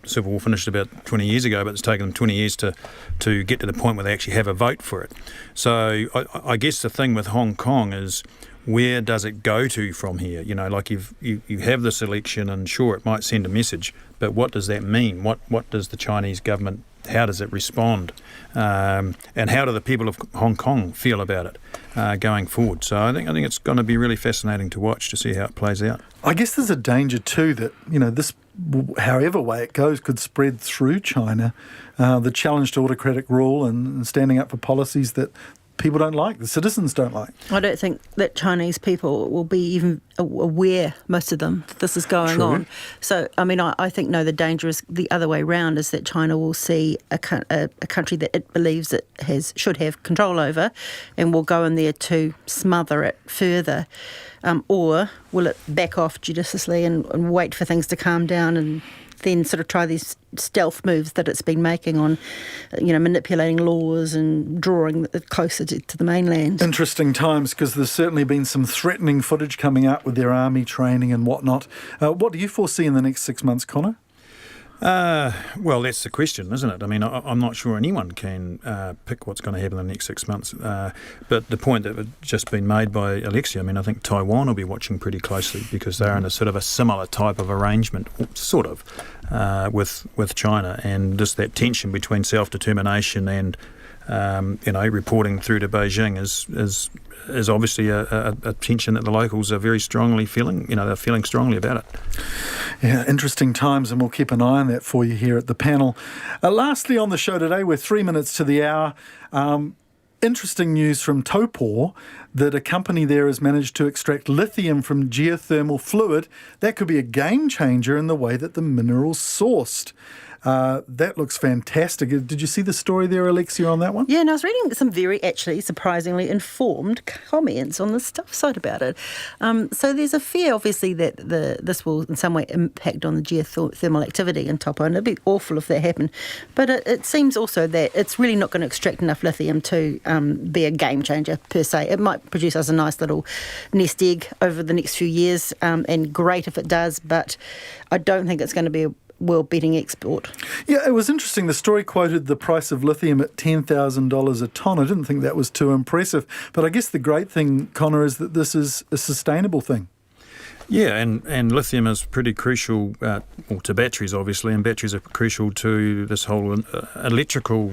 Civil War finished about 20 years ago, but it's taken them 20 years to get to the point where they actually have a vote for it. So I guess the thing with Hong Kong is, where does it go to from here? You know, like you have this election, and sure, it might send a message, but what does that mean? What does the Chinese government, how does it respond? And how do the people of Hong Kong feel about it going forward? So I think it's going to be really fascinating to watch, to see how it plays out. I guess there's a danger too that, you know, this, however way it goes, could spread through China. The challenge to autocratic rule and standing up for policies that people don't like, the citizens don't like. I don't think that Chinese people will be even aware, most of them, that this is going on. So, I mean, I think, no, the danger is the other way round, is that China will see a country that it believes it should have control over, and will go in there to smother it further. Or will it back off judiciously and wait for things to calm down and then sort of try these stealth moves that it's been making on, you know, manipulating laws and drawing it closer to the mainland. Interesting times, because there's certainly been some threatening footage coming out with their army training and whatnot. What do you foresee in the next 6 months, Connor? Well, that's the question, isn't it? I mean, I'm not sure anyone can pick what's going to happen in the next 6 months. But the point that had just been made by Alexia, I mean, I think Taiwan will be watching pretty closely, because they're in a sort of a similar type of arrangement, sort of, with China, and just that tension between self-determination and reporting through to Beijing is obviously a tension that the locals are very strongly feeling. You know, they're feeling strongly about it. Yeah, interesting times, and we'll keep an eye on that for you here at the panel. Lastly on the show today, we're 3 minutes to the hour. Interesting news from Taupō that a company there has managed to extract lithium from geothermal fluid. That could be a game changer in the way that the mineral's sourced. That looks fantastic. Did you see the story there, Alexia, on that one? Yeah, and I was reading some very, actually, surprisingly informed comments on the stuff site about it. So there's a fear, obviously, that this will in some way impact on the geothermal activity in Taupō, and it'd be awful if that happened. But it seems also that it's really not going to extract enough lithium to be a game changer, per se. It might produce us a nice little nest egg over the next few years, and great if it does, but I don't think it's going to be a world-beating export. Yeah, it was interesting. The story quoted the price of lithium at $10,000 a tonne. I didn't think that was too impressive. But I guess the great thing, Connor, is that this is a sustainable thing. Yeah, and lithium is pretty crucial to batteries, obviously, and batteries are crucial to this whole electrical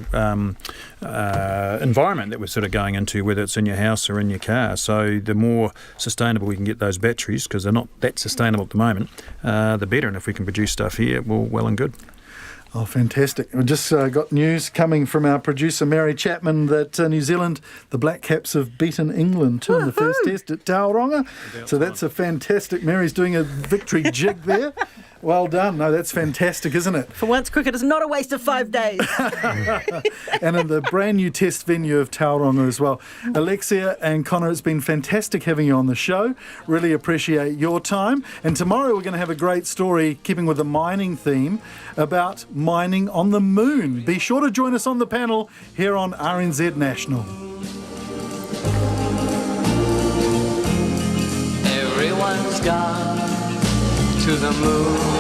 environment that we're sort of going into, whether it's in your house or in your car. So the more sustainable we can get those batteries, because they're not that sustainable at the moment, the better. And if we can produce stuff here, well and good. Oh, fantastic. We just got news coming from our producer, Mary Chapman, that New Zealand, the Black Caps, have beaten England too in the first test at Tauranga. So that's a fantastic... Mary's doing a victory jig there. Well done. No, that's fantastic, isn't it? For once, cricket is not a waste of 5 days. And in the brand new test venue of Tauranga as well. Alexia and Connor, it's been fantastic having you on the show. Really appreciate your time. And tomorrow we're going to have a great story, keeping with the mining theme, about mining on the moon. Be sure to join us on the panel here on RNZ National. Everyone's gone to the moon.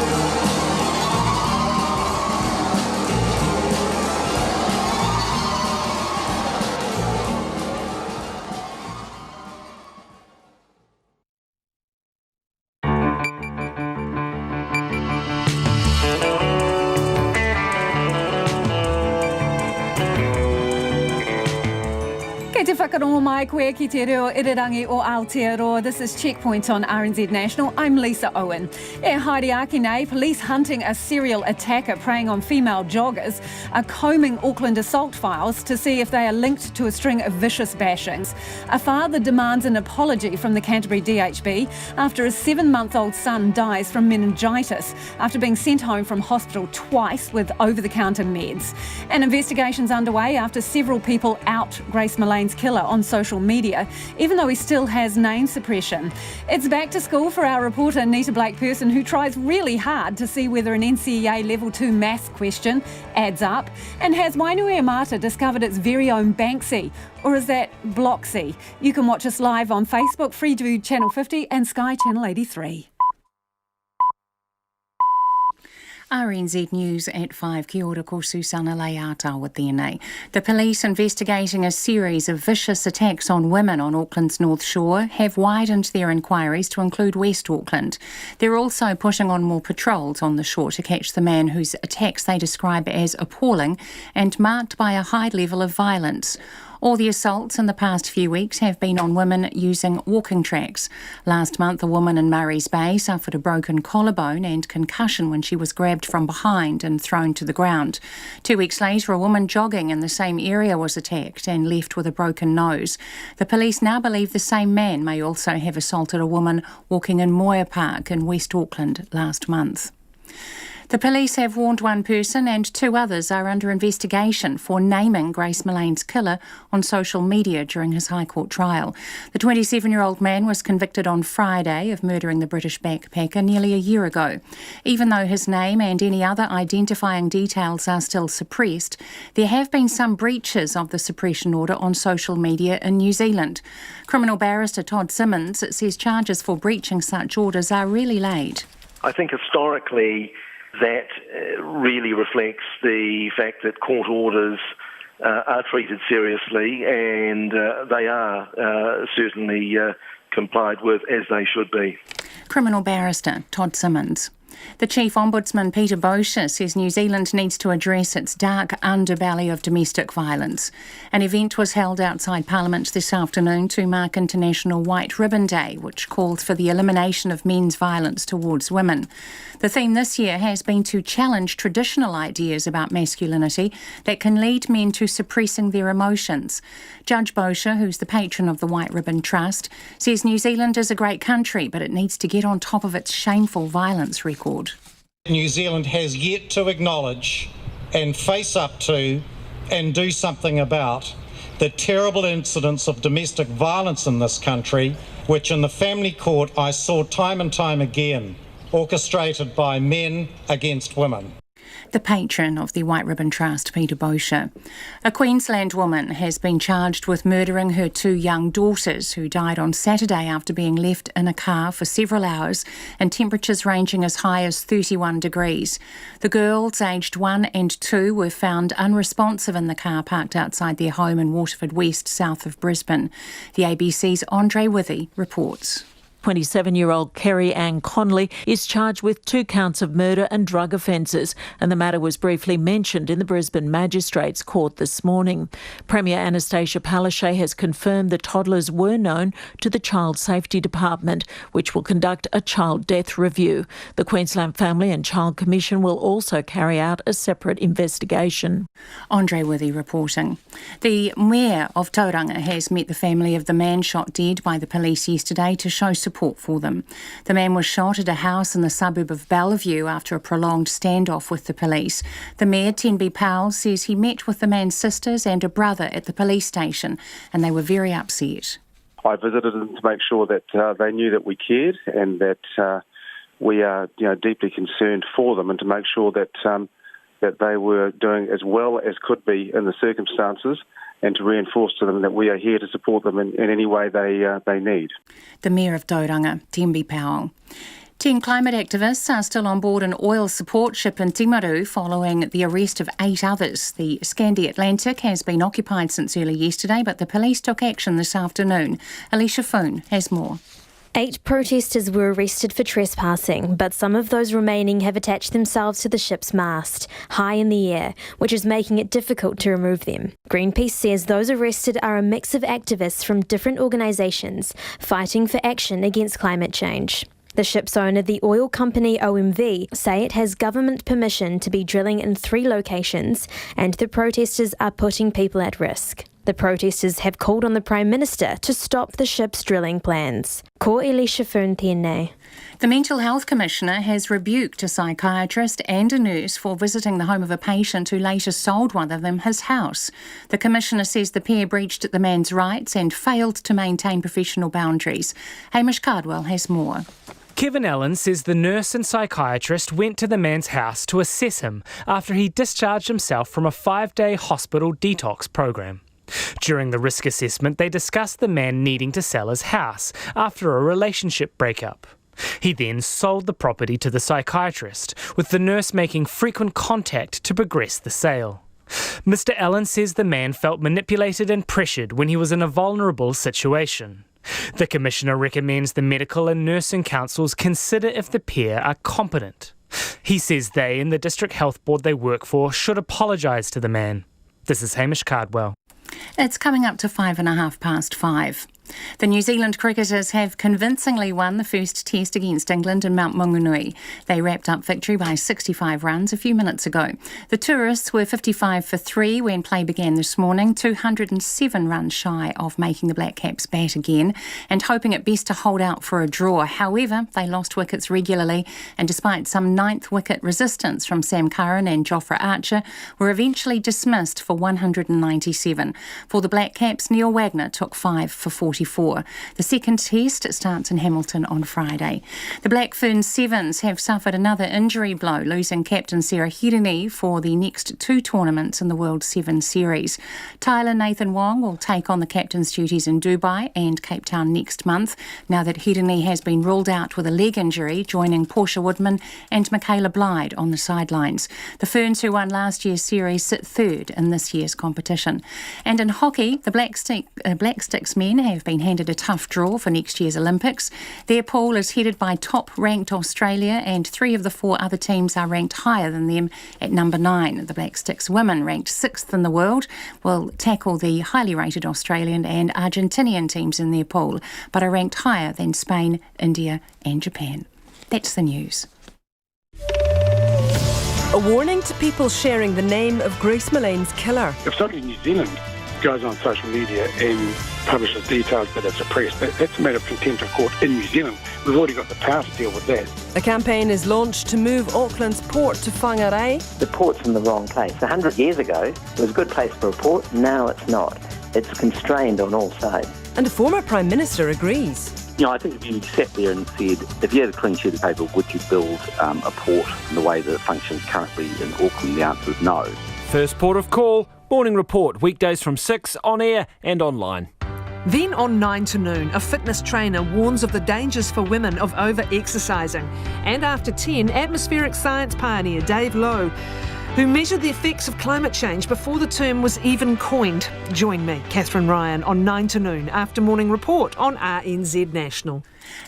Kei te whakarongo mai koe ki te reo irirangi o Aotearoa. This is Checkpoint on RNZ National. I'm Lisa Owen. E haere nei, police hunting a serial attacker preying on female joggers are combing Auckland assault files to see if they are linked to a string of vicious bashings. A father demands an apology from the Canterbury DHB after a 7-month-old son dies from meningitis after being sent home from hospital twice with over-the-counter meds. An investigation's underway after several people out Grace Millane's killer on social media, even though he still has name suppression. It's back to school for our reporter Nita Blake-Person, who tries really hard to see whether an NCEA Level 2 maths question adds up. And has Wainuiomata discovered its very own Banksy? Or is that Bloxy? You can watch us live on Facebook, Freeview Channel 50 and Sky Channel 83. RNZ News at 5. Kia ora, ko Susana Leata tēnei. The police investigating a series of vicious attacks on women on Auckland's North Shore have widened their inquiries to include West Auckland. They're also putting on more patrols on the shore to catch the man whose attacks they describe as appalling and marked by a high level of violence. All the assaults in the past few weeks have been on women using walking tracks. Last month, a woman in Murray's Bay suffered a broken collarbone and concussion when she was grabbed from behind and thrown to the ground. 2 weeks later, a woman jogging in the same area was attacked and left with a broken nose. The police now believe the same man may also have assaulted a woman walking in Moya Park in West Auckland last month. The police have warned one person and 2 others are under investigation for naming Grace Millane's killer on social media during his High Court trial. The 27-year-old man was convicted on Friday of murdering the British backpacker nearly a year ago. Even though his name and any other identifying details are still suppressed, there have been some breaches of the suppression order on social media in New Zealand. Criminal barrister Todd Simmons says charges for breaching such orders are really laid. I think historically that really reflects the fact that court orders are treated seriously and they are certainly complied with as they should be. Criminal barrister Todd Simmons. The Chief Ombudsman Peter Bosher says New Zealand needs to address its dark underbelly of domestic violence. An event was held outside Parliament this afternoon to mark International White Ribbon Day, which calls for the elimination of men's violence towards women. The theme this year has been to challenge traditional ideas about masculinity that can lead men to suppressing their emotions. Judge Bosher, who's the patron of the White Ribbon Trust, says New Zealand is a great country, but it needs to get on top of its shameful violence record. New Zealand has yet to acknowledge and face up to and do something about the terrible incidents of domestic violence in this country, which in the family court I saw time and time again, orchestrated by men against women. The patron of the White Ribbon Trust, Peter Bosher. A Queensland woman has been charged with murdering her 2 young daughters who died on Saturday after being left in a car for several hours in temperatures ranging as high as 31 degrees. The girls, aged 1 and 2, were found unresponsive in the car parked outside their home in Waterford West, south of Brisbane. The ABC's Andre Withy reports. 27-year-old Kerry Ann Conley is charged with 2 counts of murder and drug offences, and the matter was briefly mentioned in the Brisbane Magistrates Court this morning. Premier Anastasia Palaszczuk has confirmed the toddlers were known to the Child Safety Department, which will conduct a child death review. The Queensland Family and Child Commission will also carry out a separate investigation. Andre Withy reporting. The Mayor of Tauranga has met the family of the man shot dead by the police yesterday to show support for them. The man was shot at a house in the suburb of Bellevue after a prolonged standoff with the police. The Mayor, Tenby Powell, says he met with the man's sisters and a brother at the police station and they were very upset. I visited them to make sure that they knew that we cared and that we are deeply concerned for them, and to make sure that that they were doing as well as could be in the circumstances, and to reinforce to them that we are here to support them in any way they need. The Mayor of Tauranga, Tenby Powell. 10 climate activists are still on board an oil support ship in Timaru following the arrest of 8 others. The Scandi Atlantic has been occupied since early yesterday, but the police took action this afternoon. Alicia Foon has more. 8 protesters were arrested for trespassing, but some of those remaining have attached themselves to the ship's mast, high in the air, which is making it difficult to remove them. Greenpeace says those arrested are a mix of activists from different organisations fighting for action against climate change. The ship's owner, the oil company OMV, say it has government permission to be drilling in 3 locations, and the protesters are putting people at risk. The protesters have called on the Prime Minister to stop the ship's drilling plans. Ko Elisha Fern tēnei. The Mental Health Commissioner has rebuked a psychiatrist and a nurse for visiting the home of a patient who later sold one of them his house. The Commissioner says the pair breached the man's rights and failed to maintain professional boundaries. Hamish Cardwell has more. Kevin Allen says the nurse and psychiatrist went to the man's house to assess him after he discharged himself from a 5-day hospital detox program. During the risk assessment, they discussed the man needing to sell his house after a relationship breakup. He then sold the property to the psychiatrist, with the nurse making frequent contact to progress the sale. Mr. Allen says the man felt manipulated and pressured when he was in a vulnerable situation. The Commissioner recommends the medical and nursing councils consider if the pair are competent. He says they and the District Health Board they work for should apologise to the man. This is Hamish Cardwell. It's coming up to 5:05. The New Zealand cricketers have convincingly won the first test against England in Mount Maunganui. They wrapped up victory by 65 runs a few minutes ago. The tourists were 55 for 3 when play began this morning, 207 runs shy of making the Black Caps bat again and hoping at best to hold out for a draw. However, they lost wickets regularly and despite some 9th wicket resistance from Sam Curran and Jofra Archer, were eventually dismissed for 197. For the Black Caps, Neil Wagner took 5 for 44. The second test starts in Hamilton on Friday. The Black Ferns Sevens have suffered another injury blow, losing captain Sarah Hirini for the next 2 tournaments in the World Sevens Series. Tyler Nathan Wong will take on the captain's duties in Dubai and Cape Town next month, now that Hirini has been ruled out with a leg injury, joining Portia Woodman and Michaela Blyde on the sidelines. The Ferns, who won last year's series, sit 3rd in this year's competition. And in hockey, the Black Sticks men have been handed a tough draw for next year's Olympics. Their pool is headed by top-ranked Australia, and 3 of the 4 other teams are ranked higher than them at number 9. The Black Sticks women, ranked 6th in the world, will tackle the highly rated Australian and Argentinian teams in their pool, but are ranked higher than Spain, India and Japan. That's the news. A warning to people sharing the name of Grace Millane's killer. If somebody in New Zealand goes on social media and publishes details that are suppressed, that's a matter of contempt of court in New Zealand. We've already got the power to deal with that. A campaign is launched to move Auckland's port to Whangarei. The port's in the wrong place. 100 years ago, it was a good place for a port. Now it's not. It's constrained on all sides. And a former Prime Minister agrees. You know, I think if you sat there and said, if you had a clean sheet of paper, would you build a port in the way that it functions currently in Auckland? The answer is no. First port of call, Morning Report, weekdays from 6 on air and online. Then on 9 to noon, a fitness trainer warns of the dangers for women of over-exercising. And after 10, atmospheric science pioneer Dave Lowe, who measured the effects of climate change before the term was even coined. Join me, Catherine Ryan, on 9 to noon after Morning Report on RNZ National.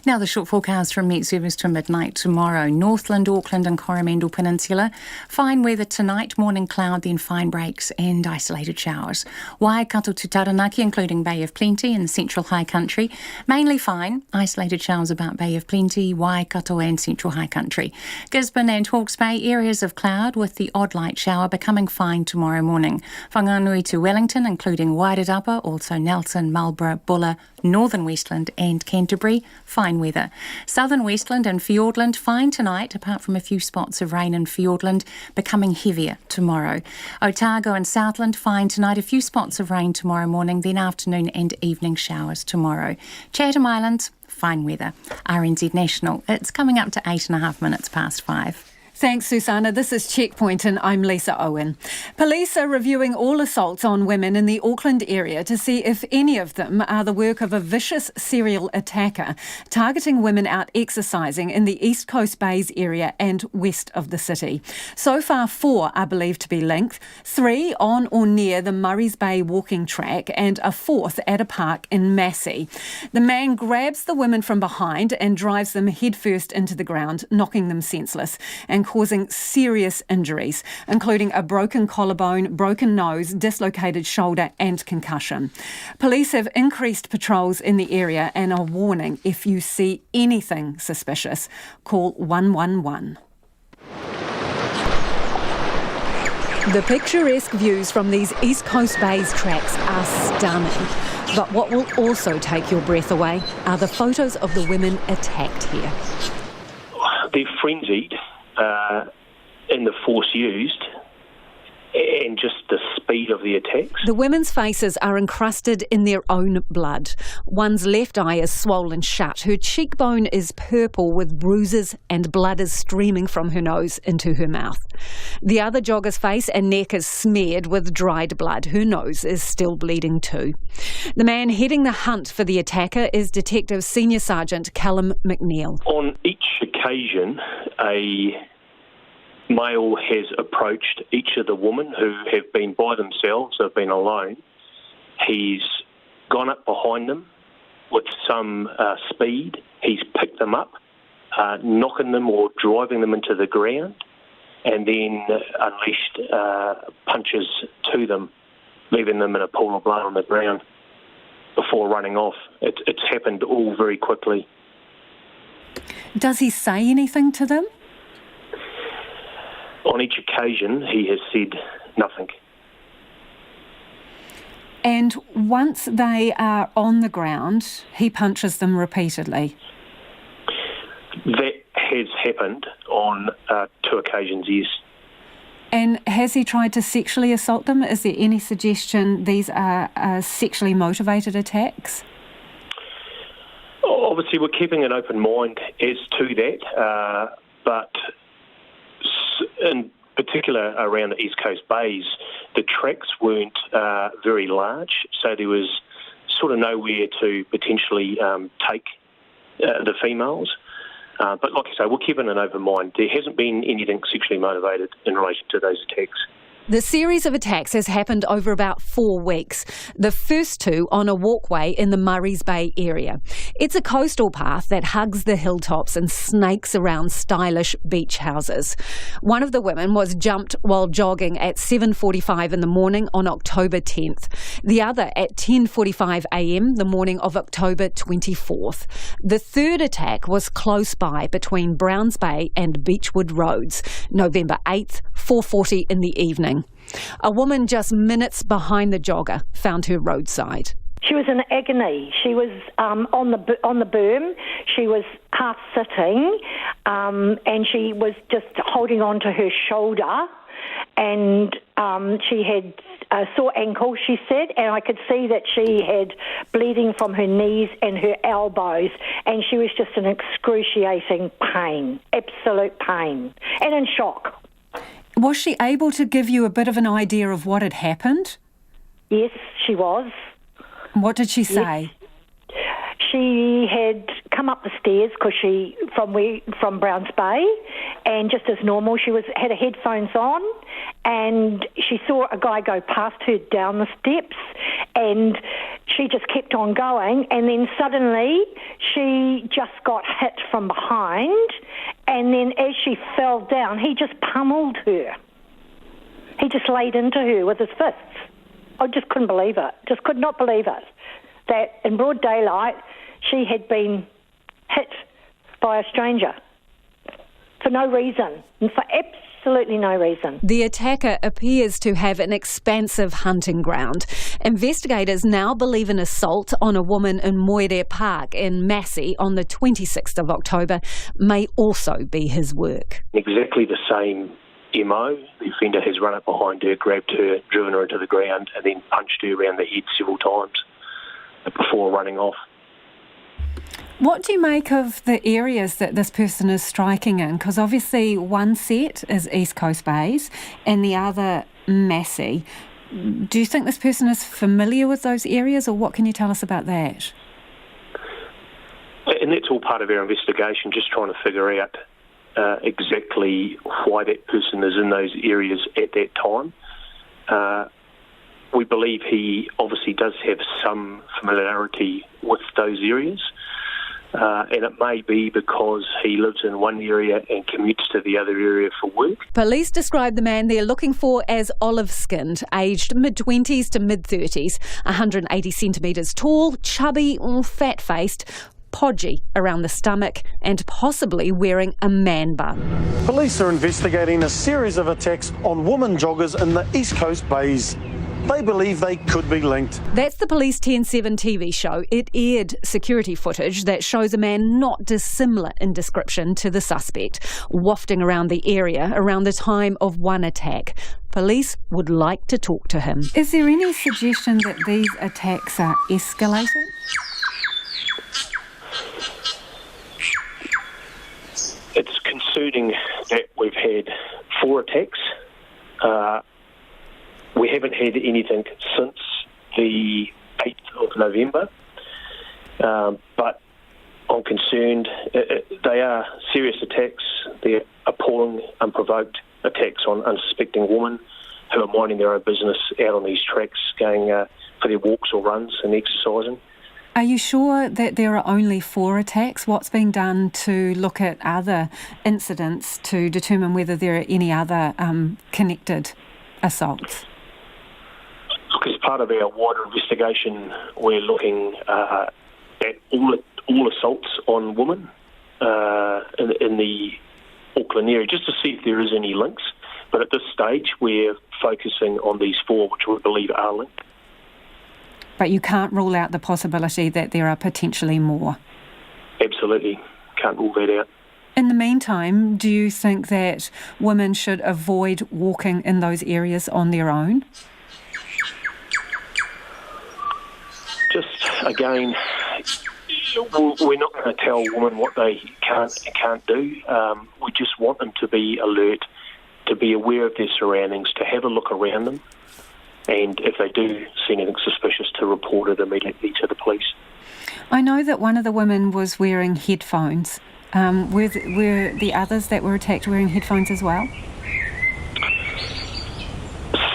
Now the short forecast from Met Service to midnight tomorrow. Northland, Auckland and Coromandel Peninsula. Fine weather tonight, morning cloud, then fine breaks and isolated showers. Waikato to Taranaki, including Bay of Plenty and the Central High Country. Mainly fine, isolated showers about Bay of Plenty, Waikato and Central High Country. Gisborne and Hawke's Bay, areas of cloud with the odd light shower, becoming fine tomorrow morning. Whanganui to Wellington, including Wairarapa, also Nelson, Marlborough, Buller, Northern Westland and Canterbury, fine weather. Southern Westland and Fiordland, fine tonight, apart from a few spots of rain in Fiordland, becoming heavier tomorrow. Otago and Southland, fine tonight, a few spots of rain tomorrow morning, then afternoon and evening showers tomorrow. Chatham Islands, fine weather. RNZ National, it's coming up to 8.5 minutes past 5. Thanks, Susanna. This is Checkpoint and I'm Lisa Owen. Police are reviewing all assaults on women in the Auckland area to see if any of them are the work of a vicious serial attacker targeting women out exercising in the East Coast Bays area and west of the city. So far, 4 are believed to be linked, 3 on or near the Murray's Bay walking track and a 4th at a park in Massey. The man grabs the women from behind and drives them headfirst into the ground, knocking them senseless and causing serious injuries, including a broken collarbone, broken nose, dislocated shoulder and concussion. Police have increased patrols in the area and are warning if you see anything suspicious, call 111. The picturesque views from these East Coast Bays tracks are stunning. But what will also take your breath away are the photos of the women attacked here. They're frenzied. In the force used, and just the speed of the attacks. The women's faces are encrusted in their own blood. One's left eye is swollen shut. Her cheekbone is purple with bruises and blood is streaming from her nose into her mouth. The other jogger's face and neck is smeared with dried blood. Her nose is still bleeding too. The man heading the hunt for the attacker is Detective Senior Sergeant Callum McNeil. On each occasion, a male has approached each of the women who have been by themselves, have been alone. He's gone up behind them with some speed. He's picked them up, knocking them or driving them into the ground, and then unleashed punches to them, leaving them in a pool of blood on the ground before running off. It's happened all very quickly. Does he say anything to them? On each occasion, he has said nothing. And once they are on the ground, he punches them repeatedly? That has happened on 2 occasions, yes. And has he tried to sexually assault them? Is there any suggestion these are sexually motivated attacks? Obviously, we're keeping an open mind as to that, but in particular around the East Coast bays, the tracks weren't very large, so there was sort of nowhere to potentially take the females. But like I say, we're keeping an open mind. There hasn't been anything sexually motivated in relation to those attacks. The series of attacks has happened over about 4 weeks, the first 2 on a walkway in the Murray's Bay area. It's a coastal path that hugs the hilltops and snakes around stylish beach houses. One of the women was jumped while jogging at 7:45 in the morning on October 10th. The other at 10:45 a.m. the morning of October 24th. The third attack was close by between Browns Bay and Beechwood Roads, November 8th, 4:40 in the evening. A woman just minutes behind the jogger found her roadside. She was in agony. She was on the berm. She was half sitting, and she was just holding on to her shoulder. And she had a sore ankle, she said, and I could see that she had bleeding from her knees and her elbows, and she was just in excruciating pain, absolute pain, and in shock. Was she able to give you a bit of an idea of what had happened? Yes, she was. What did she say? Yes. She had come up the stairs because from Browns Bay, and just as normal, she had her headphones on, and she saw a guy go past her down the steps, and she just kept on going, and then suddenly she just got hit from behind, and then as she fell down, he just pummeled her. He just laid into her with his fists. I just couldn't believe it. Just could not believe it. That in broad daylight, she had been hit by a stranger for no reason, and for absolutely no reason. The attacker appears to have an expansive hunting ground. Investigators now believe an assault on a woman in Moire Park in Massey on the 26th of October may also be his work. Exactly the same MO. The offender has run up behind her, grabbed her, driven her into the ground, and then punched her around the head several times before running off. What do you make of the areas that this person is striking in? Because obviously one set is East Coast Bays and the other Massey. Do you think this person is familiar with those areas, or what can you tell us about that? And that's all part of our investigation, just trying to figure out exactly why that person is in those areas at that time. We believe he obviously does have some familiarity with those areas. And it may be because he lives in one area and commutes to the other area for work. Police describe the man they're looking for as olive-skinned, aged mid-20s to mid-30s, 180 centimetres tall, chubby, fat-faced, podgy around the stomach and possibly wearing a man bun. Police are investigating a series of attacks on women joggers in the East Coast Bays. they believe they could be linked. That's the Police 10/7 TV show. It aired security footage that shows a man not dissimilar in description to the suspect, wafting around the area around the time of one attack. Police would like to talk to him. Is there any suggestion that these attacks are escalating? It's concerning that we've had 4 attacks. We haven't had anything since the 8th of November, but I'm concerned. They are serious attacks. They're appalling, unprovoked attacks on unsuspecting women who are minding their own business out on these tracks, going for their walks or runs and exercising. Are you sure that there are only 4 attacks? What's being done to look at other incidents to determine whether there are any other connected assaults? Look, as part of our wider investigation, we're looking at all assaults on women in the Auckland area, just to see if there is any links. But at this stage, we're focusing on these 4, which we believe are linked. But you can't rule out the possibility that there are potentially more? Absolutely. Can't rule that out. In the meantime, do you think that women should avoid walking in those areas on their own? Just, again, we're not going to tell women what they can and can't do. We just want them to be alert, to be aware of their surroundings, to have a look around them, and if they do see anything suspicious, to report it immediately to the police. I know that one of the women was wearing headphones. Were the others that were attacked wearing headphones as well?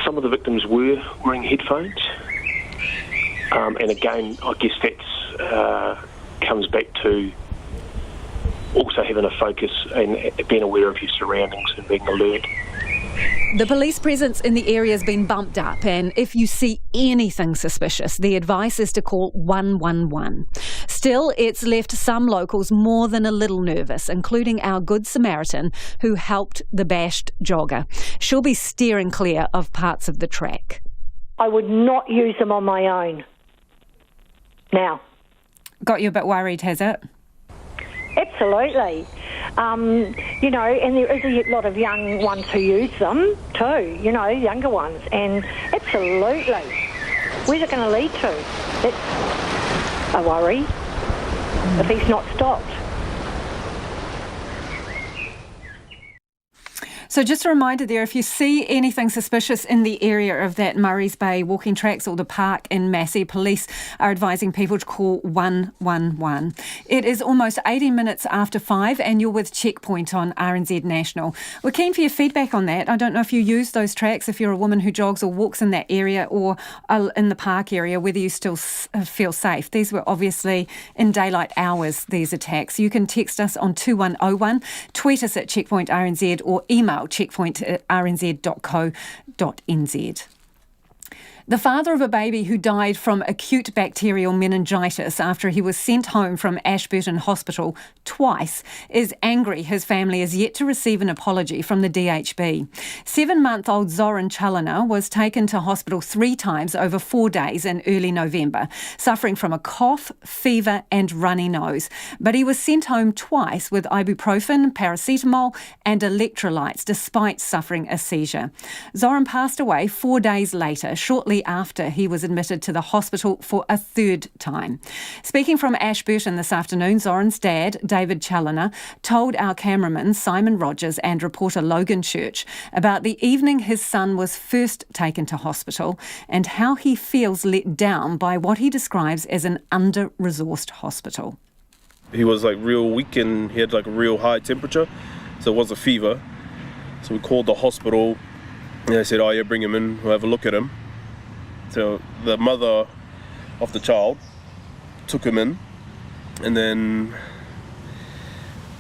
Some of the victims were wearing headphones. And again, I guess that comes back to also having a focus and being aware of your surroundings and being alert. The police presence in the area has been bumped up, and if you see anything suspicious, the advice is to call 111. Still, it's left some locals more than a little nervous, including our Good Samaritan who helped the bashed jogger. She'll be steering clear of parts of the track. I would not use them on my own. Now. Got you a bit worried, has it? Absolutely. You know, and there is a lot of young ones who use them too, you know, younger ones. And absolutely. Where's it going to lead to? That's a worry if he's not stopped. So just a reminder there, if you see anything suspicious in the area of that Murray's Bay walking tracks or the park in Massey, police are advising people to call 111. It is almost 18 minutes after 5 and you're with Checkpoint on RNZ National. We're keen for your feedback on that. I don't know if you use those tracks, if you're a woman who jogs or walks in that area or in the park area, whether you still feel safe. These were obviously in daylight hours, these attacks. You can text us on 2101, tweet us at Checkpoint RNZ or email checkpoint@rnz.co.nz. The father of a baby who died from acute bacterial meningitis after he was sent home from Ashburton Hospital twice is angry his family is yet to receive an apology from the DHB. 7-month-old Zoran Chalina was taken to hospital 3 times over 4 days in early November, suffering from a cough, fever and runny nose. But he was sent home twice with ibuprofen, paracetamol and electrolytes despite suffering a seizure. Zoran passed away 4 days later, shortly after he was admitted to the hospital for a 3rd time. Speaking from Ashburton this afternoon, Zoran's dad, David Chalina, told our cameraman Simon Rogers and reporter Logan Church about the evening his son was first taken to hospital and how he feels let down by what he describes as an under-resourced hospital. He was like real weak and he had like a real high temperature, so it was a fever. So we called the hospital and they said, oh yeah, bring him in, we'll have a look at him. So the mother of the child took him in and then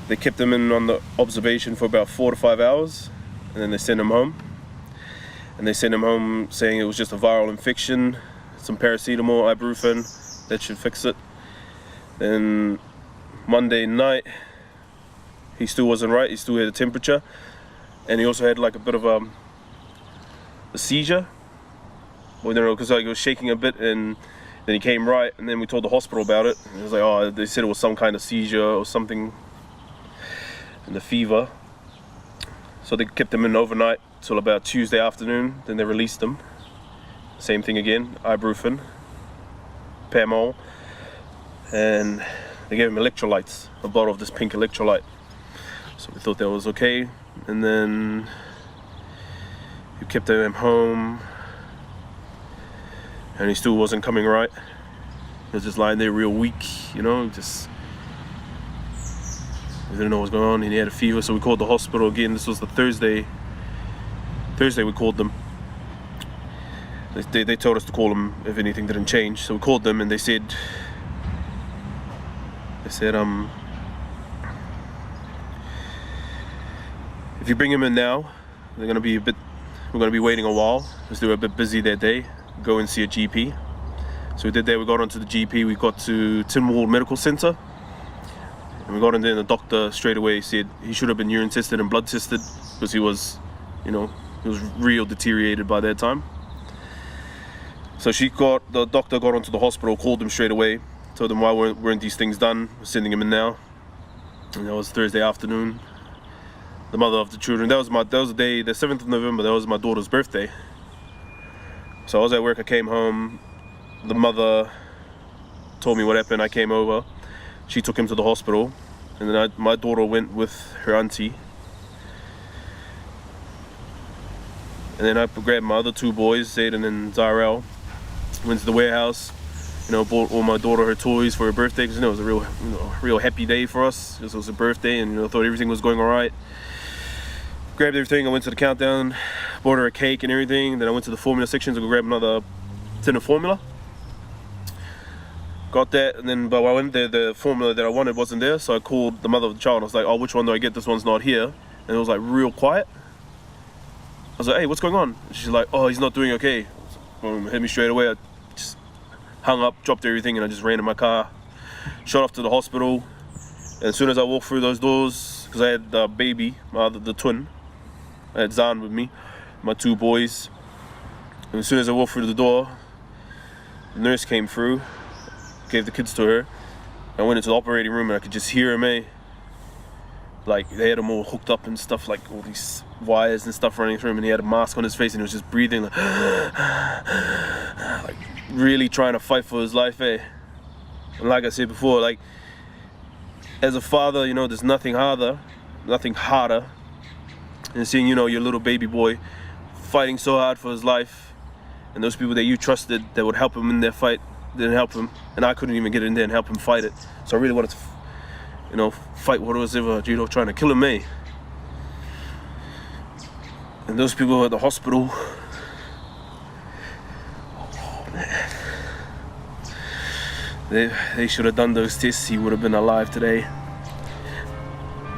they kept him in on the observation for about 4 to 5 hours and then they sent him home. And they sent him home saying it was just a viral infection, some paracetamol, ibuprofen, that should fix it. Then Monday night, he still wasn't right, he still had a temperature and he also had like a bit of a seizure. we don't know, because like, it was shaking a bit, and then he came right, and then we told the hospital about it. And it was like, oh, they said it was some kind of seizure or something, and the fever. So they kept him in overnight till about Tuesday afternoon. Then they released him. Same thing again, ibuprofen, Pamol, and they gave him electrolytes, a bottle of this pink electrolyte. So we thought that was okay, and then we kept him home, and he still wasn't coming right. He was just lying there real weak, you know, just, we didn't know what was going on, and he had a fever, so we called the hospital again. This was the Thursday we called them. They told us to call them if anything didn't change, so we called them, and they said, if you bring him in now, we're gonna be waiting a while, because they were a bit busy that day. Go and see a GP. So we did that. We got onto the GP. We got to Tinwald Medical Centre, and we got in there, and the doctor straight away said he should have been urine tested and blood tested, because he was, you know, he was real deteriorated by that time. So the doctor got onto the hospital, called them straight away, told them why weren't these things done, we're sending him in now. And that was Thursday afternoon. The mother of the children, that was the day, the 7th of November, that was my daughter's birthday. So I was at work, I came home, the mother told me what happened, I came over, she took him to the hospital, and then my daughter went with her auntie. And then I grabbed my other two boys, Zayden and Zyrel, went to the warehouse, you know, bought all my daughter her toys for her birthday, because, you know, it was a real happy day for us, because it was her birthday, and, you know, thought everything was going all right. Grabbed everything, I went to the countdown, bought her a cake and everything, then I went to the formula section to go grab another tin of formula. Got that, and then, but when I went there, the formula that I wanted wasn't there, so I called the mother of the child, and I was like, oh, which one do I get? This one's not here. And it was like real quiet. I was like, hey, what's going on? And she's like, oh, he's not doing okay. Hit me straight away. I just hung up, dropped everything, and I just ran in my car, shot off to the hospital. And as soon as I walked through those doors, because I had the baby, the twin, I had Zan with me, my two boys. And as soon as I walked through the door, the nurse came through, gave the kids to her. I went into the operating room, and I could just hear him, like they had him all hooked up and stuff, like all these wires and stuff running through him, and he had a mask on his face, and he was just breathing like really trying to fight for his life, And like I said before, like as a father, you know, there's nothing harder than seeing, you know, your little baby boy fighting so hard for his life, and those people that you trusted that would help him in their fight didn't help him, and I couldn't even get in there and help him fight it. So I really wanted to, you know, fight what was ever, you know, trying to kill him, And those people at the hospital, oh man, they should have done those tests. He would have been alive today.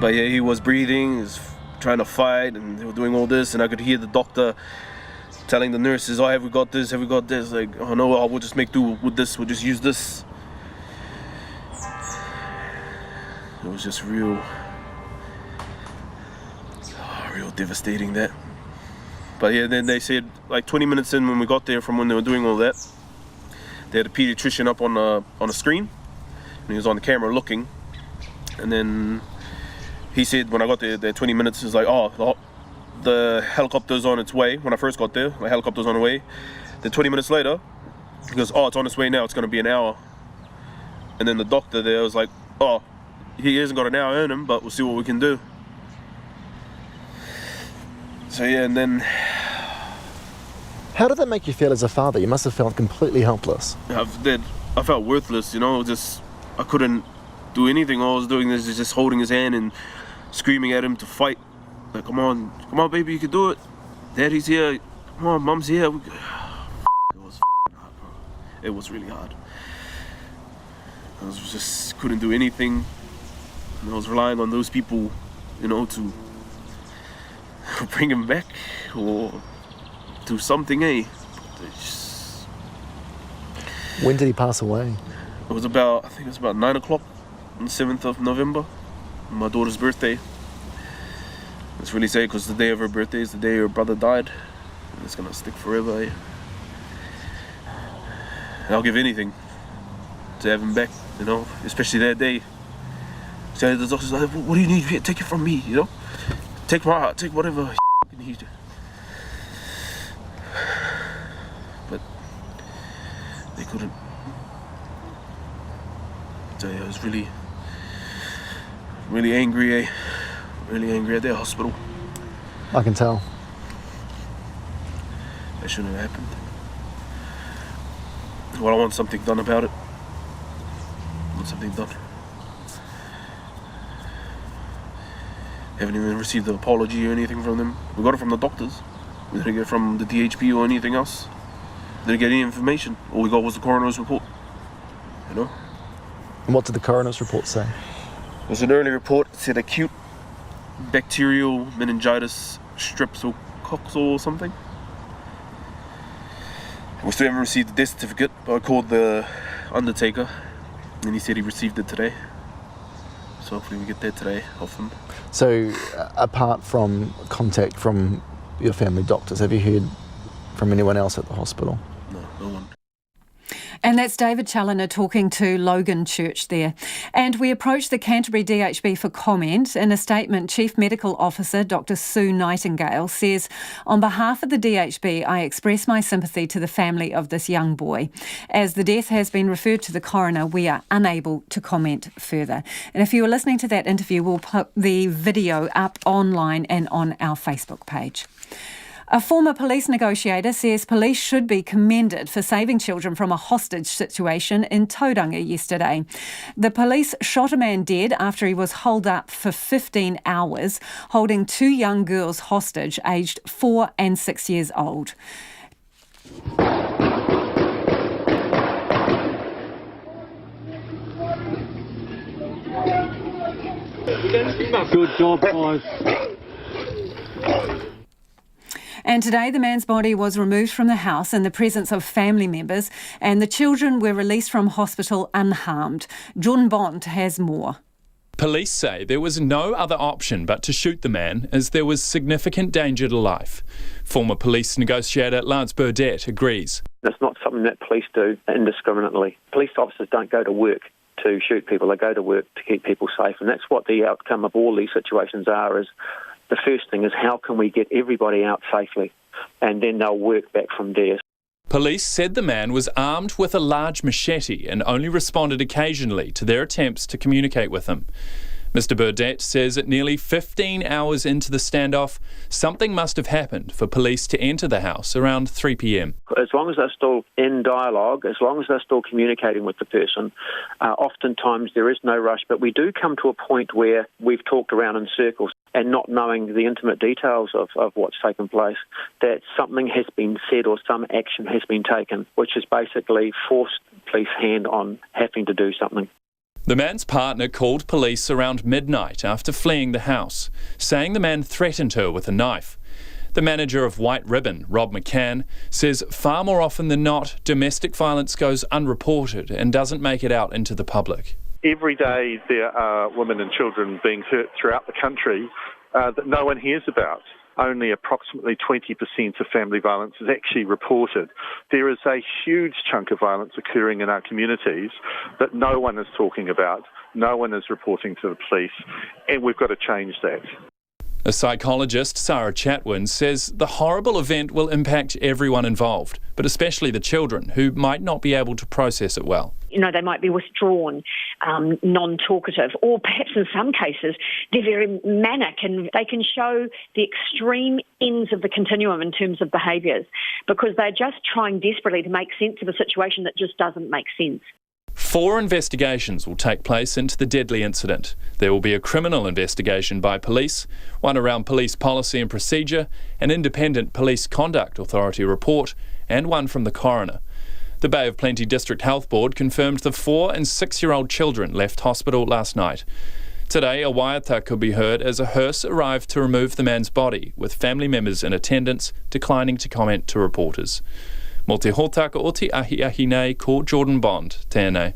But yeah, he was breathing, he was trying to fight, and they were doing all this, and I could hear the doctor telling the nurses, oh, have we got this, like, oh no, we'll just make do with this, we'll just use this. It was just real devastating, that. But yeah, then they said, like 20 minutes in when we got there from when they were doing all that, they had a pediatrician up on a screen, and he was on the camera looking, and then he said when I got there 20 minutes, he was like, oh, the helicopter's on its way. When I first got there, the helicopter's on the way. Then 20 minutes later, he goes, oh, it's on its way now, it's going to be an hour. And then the doctor there was like, oh, he hasn't got an hour in him, but we'll see what we can do. So yeah, and then... How did that make you feel as a father? You must have felt completely helpless. I felt worthless, you know, I couldn't do anything. All I was doing is just holding his hand and screaming at him to fight. Like, come on baby, you can do it. Daddy's here, come on, Mum's here. It was hard, bro. It was really hard. I just couldn't do anything. And I was relying on those people, you know, to bring him back or do something, When did he pass away? I think it was about 9 o'clock on the 7th of November, my daughter's birthday. It's really sad because the day of her birthday is the day her brother died. And it's gonna stick forever, I'll give anything to have him back, you know, especially that day. So the doctor's like, what do you need? Here, take it from me, you know? Take my heart, take whatever you need. But they couldn't. So yeah, I was really angry, really angry at their hospital. I can tell. That shouldn't have happened. Well, I want something done about it. I want something done. Haven't even received an apology or anything from them. We got it from the doctors. We didn't get it from the DHB or anything else. Didn't get any information. All we got was the coroner's report. You know? And what did the coroner's report say? It was an early report. It said acute bacterial meningitis streptococcus or something. We still haven't received the death certificate, but I called the undertaker and he said he received it today. So hopefully we get that today off him. So apart from contact from your family doctors, have you heard from anyone else at the hospital? No, no one. And that's David Challoner talking to Logan Church there. And we approached the Canterbury DHB for comment. In a statement, Chief Medical Officer Dr Sue Nightingale says, on behalf of the DHB, I express my sympathy to the family of this young boy. As the death has been referred to the coroner, we are unable to comment further. And if you were listening to that interview, we'll put the video up online and on our Facebook page. A former police negotiator says police should be commended for saving children from a hostage situation in Tauranga yesterday. The police shot a man dead after he was holed up for 15 hours, holding 2 young girls hostage, aged 4 and 6 years old. Good job, guys. And today the man's body was removed from the house in the presence of family members and the children were released from hospital unharmed. John Bond has more. Police say there was no other option but to shoot the man as there was significant danger to life. Former police negotiator Lance Burdett agrees. It's not something that police do indiscriminately. Police officers don't go to work to shoot people, they go to work to keep people safe, and that's what the outcome of all these situations are. Is the first thing is how can we get everybody out safely, and then they'll work back from there. Police said the man was armed with a large machete and only responded occasionally to their attempts to communicate with him. Mr Burdett says at nearly 15 hours into the standoff, something must have happened for police to enter the house around 3 p.m. As long as they're still in dialogue, as long as they're still communicating with the person, oftentimes there is no rush, but we do come to a point where we've talked around in circles and not knowing the intimate details of what's taken place, that something has been said or some action has been taken, which has basically forced police hand on having to do something. The man's partner called police around midnight after fleeing the house, saying the man threatened her with a knife. The manager of White Ribbon, Rob McCann, says far more often than not, domestic violence goes unreported and doesn't make it out into the public. Every day there are women and children being hurt throughout the country that no one hears about. Only approximately 20% of family violence is actually reported. There is a huge chunk of violence occurring in our communities that no one is talking about, no one is reporting to the police, and we've got to change that. A psychologist, Sarah Chatwin, says the horrible event will impact everyone involved, but especially the children who might not be able to process it well. You know, they might be withdrawn, non-talkative, or perhaps in some cases they're very manic and they can show the extreme ends of the continuum in terms of behaviours because they're just trying desperately to make sense of a situation that just doesn't make sense. 4 investigations will take place into the deadly incident. There will be a criminal investigation by police, one around police policy and procedure, an independent police conduct authority report, and one from the coroner. The Bay of Plenty District Health Board confirmed the 4- and 6-year-old children left hospital last night. Today, a waiata could be heard as a hearse arrived to remove the man's body, with family members in attendance declining to comment to reporters. Mo te hōtaka o te ahi nei ko Jordan Bond, tēnei.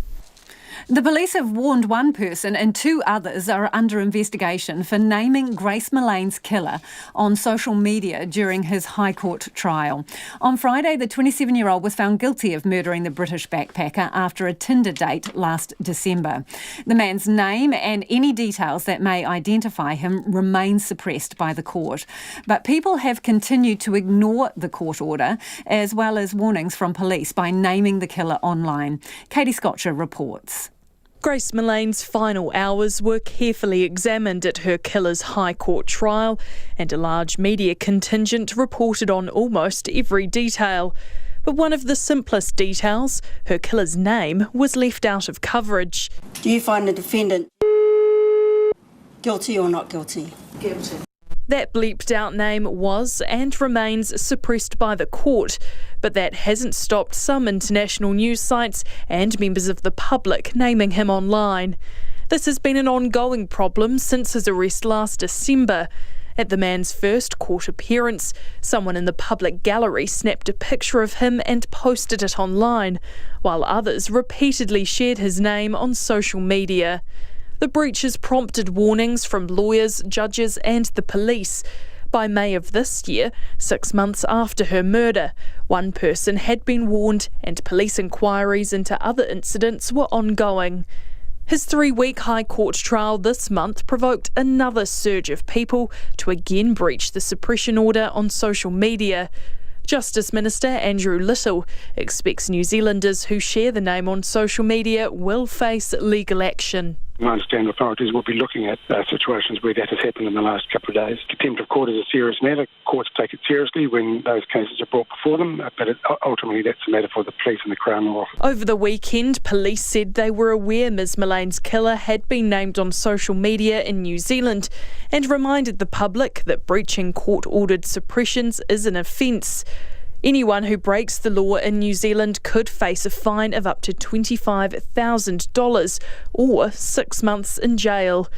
The police have warned one person and 2 others are under investigation for naming Grace Millane's killer on social media during his High Court trial. On Friday, the 27-year-old was found guilty of murdering the British backpacker after a Tinder date last December. The man's name and any details that may identify him remain suppressed by the court. But people have continued to ignore the court order, as well as warnings from police by naming the killer online. Katie Scotcher reports. Grace Millane's final hours were carefully examined at her killer's High Court trial, and a large media contingent reported on almost every detail. But one of the simplest details, her killer's name, was left out of coverage. Do you find the defendant guilty or not guilty? Guilty. That bleeped out name was and remains suppressed by the court, but that hasn't stopped some international news sites and members of the public naming him online. This has been an ongoing problem since his arrest last December. At the man's first court appearance, someone in the public gallery snapped a picture of him and posted it online, while others repeatedly shared his name on social media. The breach has prompted warnings from lawyers, judges and the police. By May of this year, 6 months after her murder, one person had been warned and police inquiries into other incidents were ongoing. His 3-week High Court trial this month provoked another surge of people to again breach the suppression order on social media. Justice Minister Andrew Little expects New Zealanders who share the name on social media will face legal action. I understand authorities will be looking at situations where that has happened in the last couple of days. Contempt of court is a serious matter. Courts take it seriously when those cases are brought before them, but ultimately that's a matter for the police and the Crown Law Office. Over the weekend, police said they were aware Ms Millane's killer had been named on social media in New Zealand and reminded the public that breaching court-ordered suppressions is an offence. Anyone who breaks the law in New Zealand could face a fine of up to $25,000 or 6 months in jail.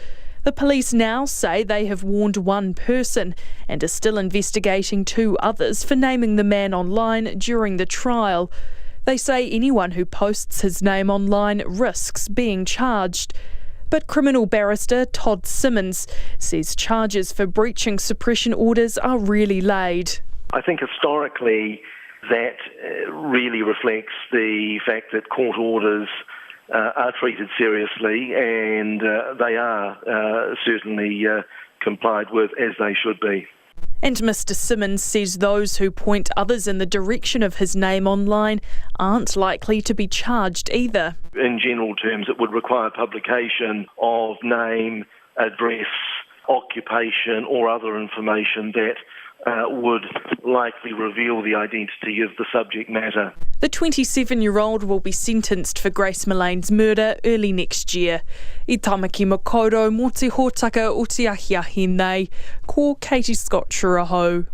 The police now say they have warned one person and are still investigating 2 others for naming the man online during the trial. They say anyone who posts his name online risks being charged. But criminal barrister Todd Simmons says charges for breaching suppression orders are really laid. I think historically that really reflects the fact that court orders are treated seriously and they are certainly complied with as they should be. And Mr Simmons says those who point others in the direction of his name online aren't likely to be charged either. In general terms, it would require publication of name, address, occupation or other information that would likely reveal the identity of the subject matter. The 27-year-old will be sentenced for Grace Millane's murder early next year. I tamaki makaurau mō te hōtaka o te ahiahi nei, ko Katie Scotcher ahau.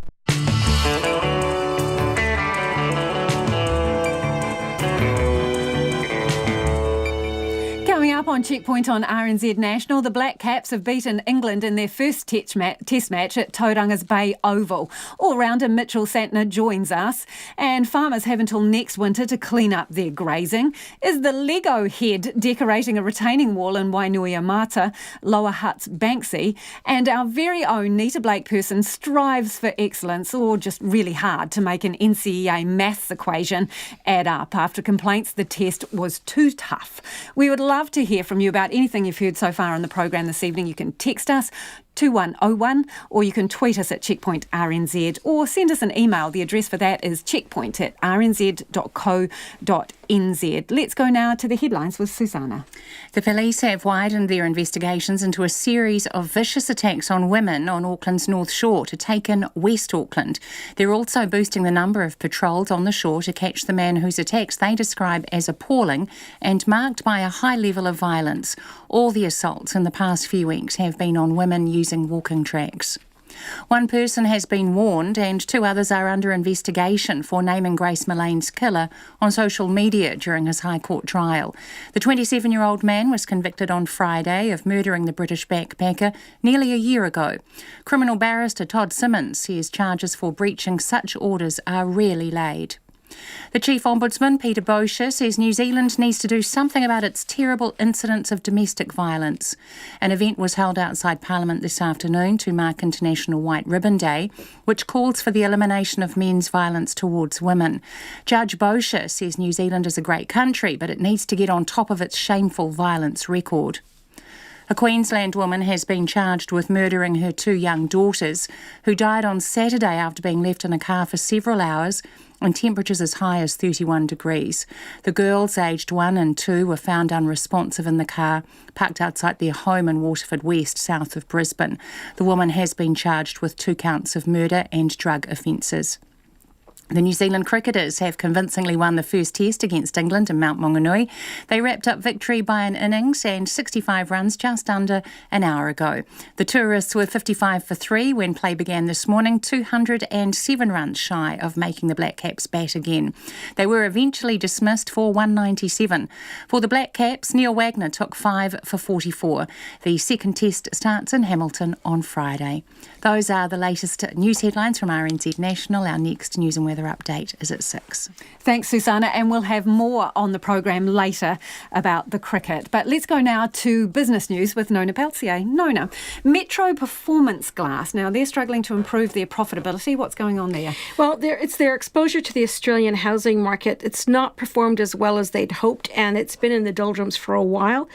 Coming up on Checkpoint on RNZ National, the Black Caps have beaten England in their first test match at Tauranga's Bay Oval. All-rounder Mitchell Santner joins us, and farmers have until next winter to clean up their grazing. Is the Lego head decorating a retaining wall in Wainuiomata, Lower Hutt's Banksy? And our very own Nita Blake person strives for excellence, or just really hard to make an NCEA maths equation add up after complaints the test was too tough. We would love to hear from you about anything you've heard so far on the program this evening. You can text us 2101 or you can tweet us at Checkpoint RNZ or send us an email. The address for that is checkpoint@rnz.co.nz. Let's go now to the headlines with Susanna. The police have widened their investigations into a series of vicious attacks on women on Auckland's North Shore to take in West Auckland. They're also boosting the number of patrols on the shore to catch the man whose attacks they describe as appalling and marked by a high level of violence. All the assaults in the past few weeks have been on women using walking tracks. One person has been warned and 2 others are under investigation for naming Grace Millane's killer on social media during his High Court trial. The 27-year-old man was convicted on Friday of murdering the British backpacker nearly a year ago. Criminal barrister Todd Simmons says charges for breaching such orders are rarely laid. The Chief Ombudsman, Peter Bosher, says New Zealand needs to do something about its terrible incidents of domestic violence. An event was held outside Parliament this afternoon to mark International White Ribbon Day, which calls for the elimination of men's violence towards women. Judge Bosher says New Zealand is a great country, but it needs to get on top of its shameful violence record. A Queensland woman has been charged with murdering her 2 young daughters, who died on Saturday after being left in a car for several hours and temperatures as high as 31 degrees. The girls, aged 1 and 2, were found unresponsive in the car, parked outside their home in Waterford West, south of Brisbane. The woman has been charged with 2 counts of murder and drug offences. The New Zealand cricketers have convincingly won the first test against England in Mount Maunganui. They wrapped up victory by an innings and 65 runs just under an hour ago. The tourists were 55 for 3 when play began this morning, 207 runs shy of making the Black Caps bat again. They were eventually dismissed for 197. For the Black Caps, Neil Wagner took 5 for 44. The second test starts in Hamilton on Friday. Those are the latest news headlines from RNZ National. Our next news and weather update is at 6. Thanks, Susanna, and we'll have more on the program later about the cricket. But let's go now to business news with Nona Peltier. Nona, Metro Performance Glass. Now, they're struggling to improve their profitability. What's going on there? Well, it's their exposure to the Australian housing market. It's not performed as well as they'd hoped, and it's been in the doldrums for a while.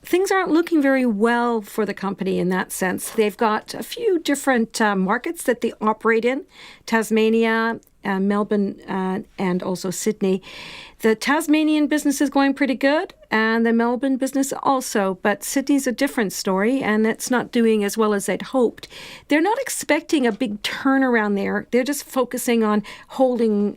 Things aren't looking very well for the company in that sense. They've got a few different markets that they operate in, Tasmania, Melbourne, and also Sydney. The Tasmanian business is going pretty good, and the Melbourne business also, but Sydney's a different story, and it's not doing as well as they'd hoped. They're not expecting a big turnaround there. They're just focusing on holding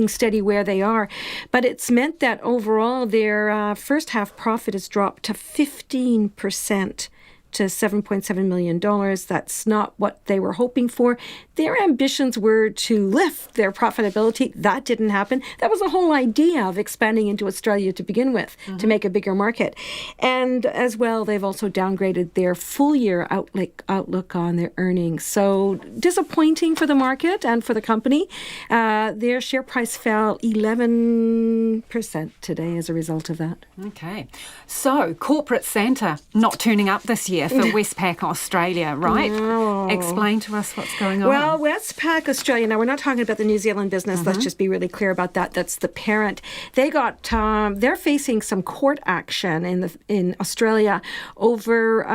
steady where they are. But it's meant that overall their first half profit has dropped to 15%. To $7.7 million. That's not what they were hoping for. Their ambitions were to lift their profitability. That didn't happen. That was the whole idea of expanding into Australia to begin with, to make a bigger market. And as well, they've also downgraded their full year outlook on their earnings. So disappointing for the market and for the company. Their share price fell 11% today as a result of that. Okay. So corporate Santa not turning up this year for Westpac Australia, right? No. Explain to us what's going on. Well, Westpac Australia, now we're not talking about the New Zealand business, let's just be really clear about that. That's the parent. They got, they're facing some court action in Australia over,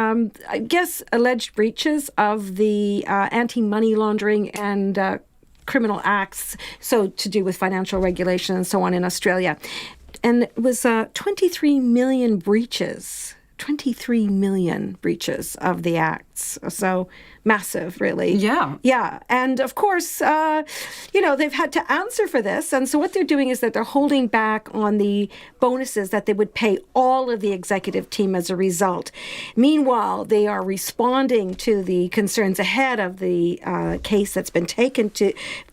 I guess, alleged breaches of the anti-money laundering and criminal acts, so to do with financial regulation and so on in Australia. And it was 23 million breaches. 23 million breaches of the acts. So massive, really. Yeah. Yeah. And of course, they've had to answer for this. And so what they're doing is that they're holding back on the bonuses that they would pay all of the executive team as a result. Meanwhile, they are responding to the concerns ahead of the case that's been taken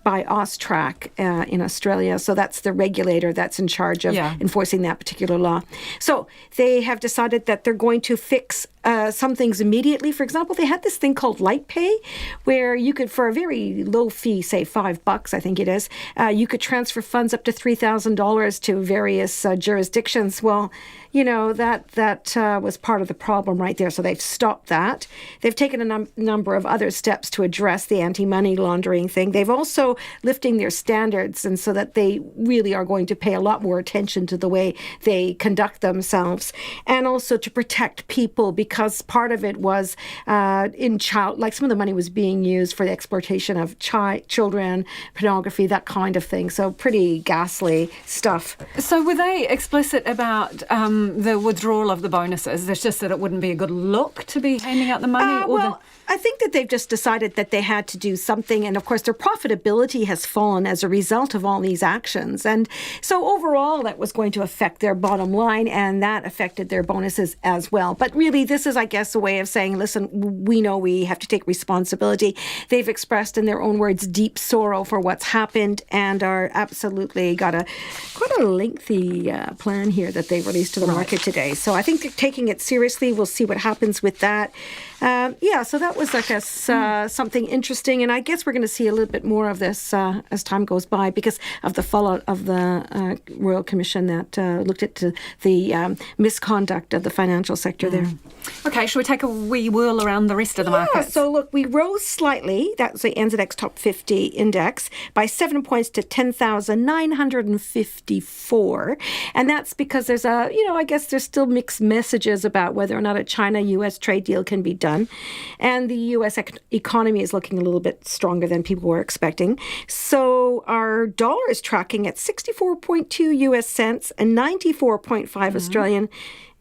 by AUSTRAC in Australia. So that's the regulator that's in charge of enforcing that particular law. So they have decided that they're going to fix some things immediately. For example, they had this thing called Light Pay, where you could, for a very low fee, say $5, I think it is, you could transfer funds up to $3,000 to various jurisdictions. Well, that was part of the problem right there. So they've stopped that. They've taken a number of other steps to address the anti-money laundering thing. They've also lifting their standards, and so that they really are going to pay a lot more attention to the way they conduct themselves, and also to protect people, because part of it was some of the money was being used for the exploitation of children, pornography, that kind of thing. So pretty ghastly stuff. So were they explicit about the withdrawal of the bonuses? It's just that it wouldn't be a good look to be handing out the money? I think that they've just decided that they had to do something. And of course, their profitability has fallen as a result of all these actions. And so overall, that was going to affect their bottom line, and that affected their bonuses as well. But really, this is, I guess, a way of saying, listen, we know we have to take take responsibility. They've expressed in their own words deep sorrow for what's happened and are absolutely got quite a lengthy plan here that they've released to the market today. So I think they're taking it seriously. We'll see what happens with that. So that was, I guess, something interesting. And I guess we're going to see a little bit more of this as time goes by because of the fallout of the Royal Commission that looked at the misconduct of the financial sector there. Okay, shall we take a wee whirl around the rest of the market? So look, we rose slightly. That's the NZX Top 50 index by 7 points to 10,954. And that's because there's I guess there's still mixed messages about whether or not a China-US trade deal can be done. And the US economy is looking a little bit stronger than people were expecting. So our dollar is tracking at 64.2 US cents and 94.5 Australian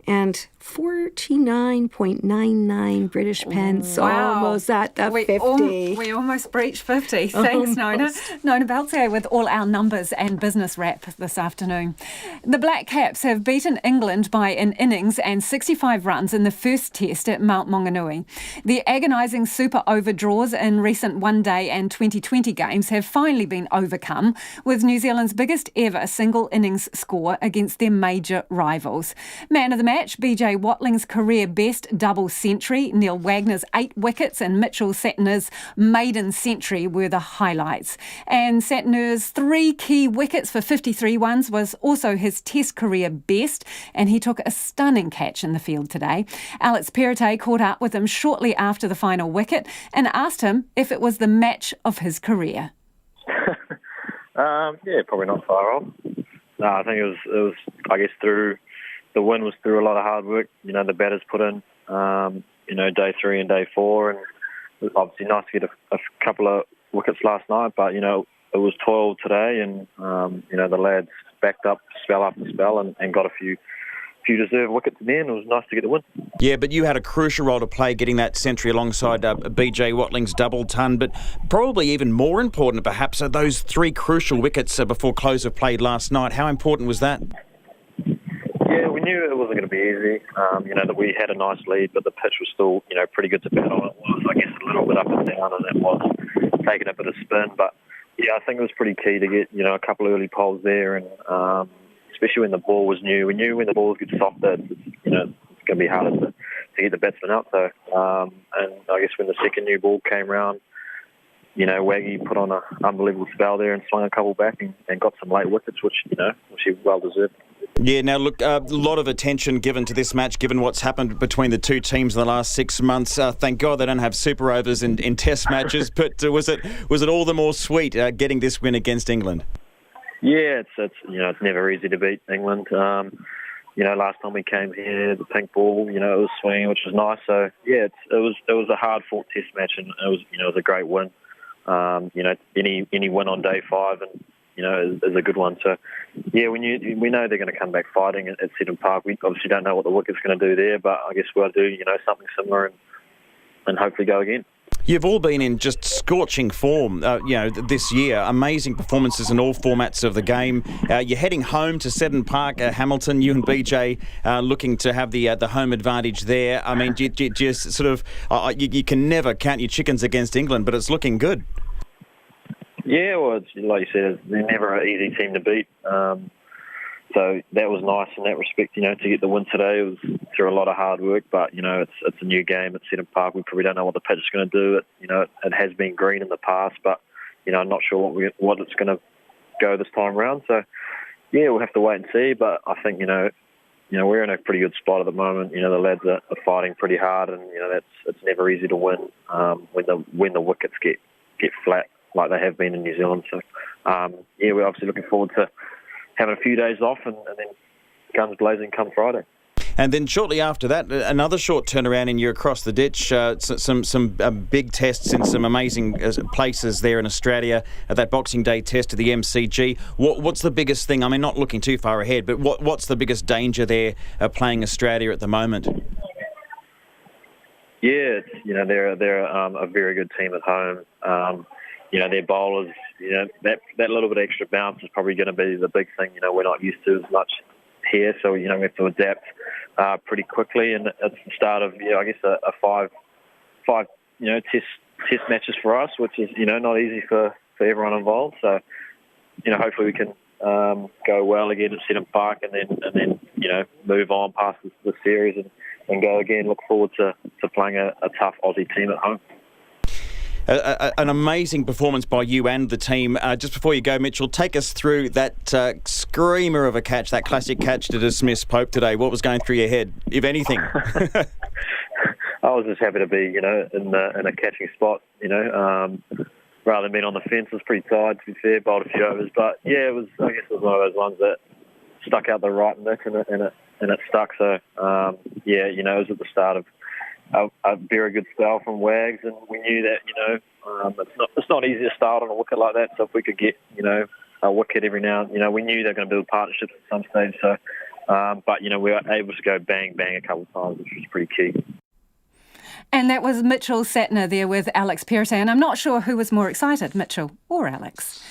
and 49.99 British pence. Wow. Almost at the 50. We almost breached 50. Thanks, Nona. Nona Baltier with all our numbers and business wrap this afternoon. The Black Caps have beaten England by an innings and 65 runs in the first test at Mount Maunganui. The agonising super overdraws in recent one-day and 2020 games have finally been overcome, with New Zealand's biggest ever single innings score against their major rivals. Man of the match, BJ Watling's career best double century, Neil Wagner's 8 wickets and Mitchell Satner's maiden century were the highlights. And Satner's 3 key wickets for 53 runs was also his test career best, and he took a stunning catch in the field today. Alex Perrottet caught up with him shortly after the final wicket and asked him if it was the match of his career. Probably not far off. No, I think it was I guess the win was through a lot of hard work. The batters put in, day 3 and day 4, and it was obviously nice to get a couple of wickets last night. But it was toil today, and the lads backed up spell after spell and got a few deserved wickets in the end. It was nice to get the win. Yeah, but you had a crucial role to play getting that century alongside BJ Watling's double ton. But probably even more important, perhaps, are those 3 crucial wickets before close of play last night. How important was that? Yeah, we knew it wasn't going to be easy. That we had a nice lead, but the pitch was still, pretty good to bat on. It was, I guess, a little bit up and down, and it was taking a bit of spin. But yeah, I think it was pretty key to get, a couple of early poles there, and especially when the ball was new. We knew when the balls get softer, it's going to be harder to get the batsman out. So, and I guess when the second new ball came round, Waggy put on an unbelievable spell there and swung a couple back and got some late wickets, which he well deserved. Yeah, now look, a lot of attention given to this match, given what's happened between the two teams in the last 6 months. Thank God they don't have super overs in test matches, but was it all the more sweet getting this win against England? Yeah, it's never easy to beat England. Last time we came here, the pink ball, it was swinging, which was nice. So yeah, it was a hard fought test match, and it was a great win. Any win on day 5 and is a good one. So, yeah, we know they're going to come back fighting at Seddon Park. We obviously don't know what the wicket's going to do there, but I guess we'll do, something similar and hopefully go again. You've all been in just scorching form, this year. Amazing performances in all formats of the game. You're heading home to Seddon Park, Hamilton. You and BJ looking to have the home advantage there. I mean, you just sort of you can never count your chickens against England, but it's looking good. Yeah, well, it's, like you said, they're never an easy team to beat. So that was nice in that respect, to get the win today. It was through a lot of hard work, but, it's a new game at Seddon Park. We probably don't know what the pitch is going to do. It has been green in the past, but, I'm not sure what it's going to go this time around. So, yeah, we'll have to wait and see. But I think, we're in a pretty good spot at the moment. The lads are fighting pretty hard, and, it's never easy to win when the wickets get flat like they have been in New Zealand. So, we're obviously looking forward to having a few days off and then guns blazing come Friday. And then shortly after that, another short turnaround and you're across the ditch. Some big tests in some amazing places there in Australia. That Boxing Day test at the MCG. What's the biggest thing? I mean, not looking too far ahead, but what's the biggest danger there playing Australia at the moment? Yeah, they're a very good team at home. Their bowlers, that little bit of extra bounce is probably going to be the big thing. We're not used to as much here, so we have to adapt pretty quickly. And it's the start of, I guess, a five test matches for us, which is, not easy for everyone involved. So, hopefully we can go well again at Seddon Park and then move on past the series and go again. Look forward to playing a tough Aussie team at home. An amazing performance by you and the team. Just before you go, Mitchell, take us through that screamer of a catch, that classic catch to dismiss Pope today. What was going through your head, if anything? I was just happy to be, in a catching spot, rather than being on the fence. It was pretty tired, to be fair, bowled a few overs. But, yeah, it was one of those ones that stuck out the right nick and it stuck. So, it was at the start of a very good spell from Wags, and we knew that, it's not easy to start on a wicket like that. So if we could get, a wicket every now and, we knew they were going to build partnerships at some stage. So, but, we were able to go bang, bang a couple of times, which was pretty key. And that was Mitchell Satner there with Alex Perrottet. And I'm not sure who was more excited, Mitchell or Alex.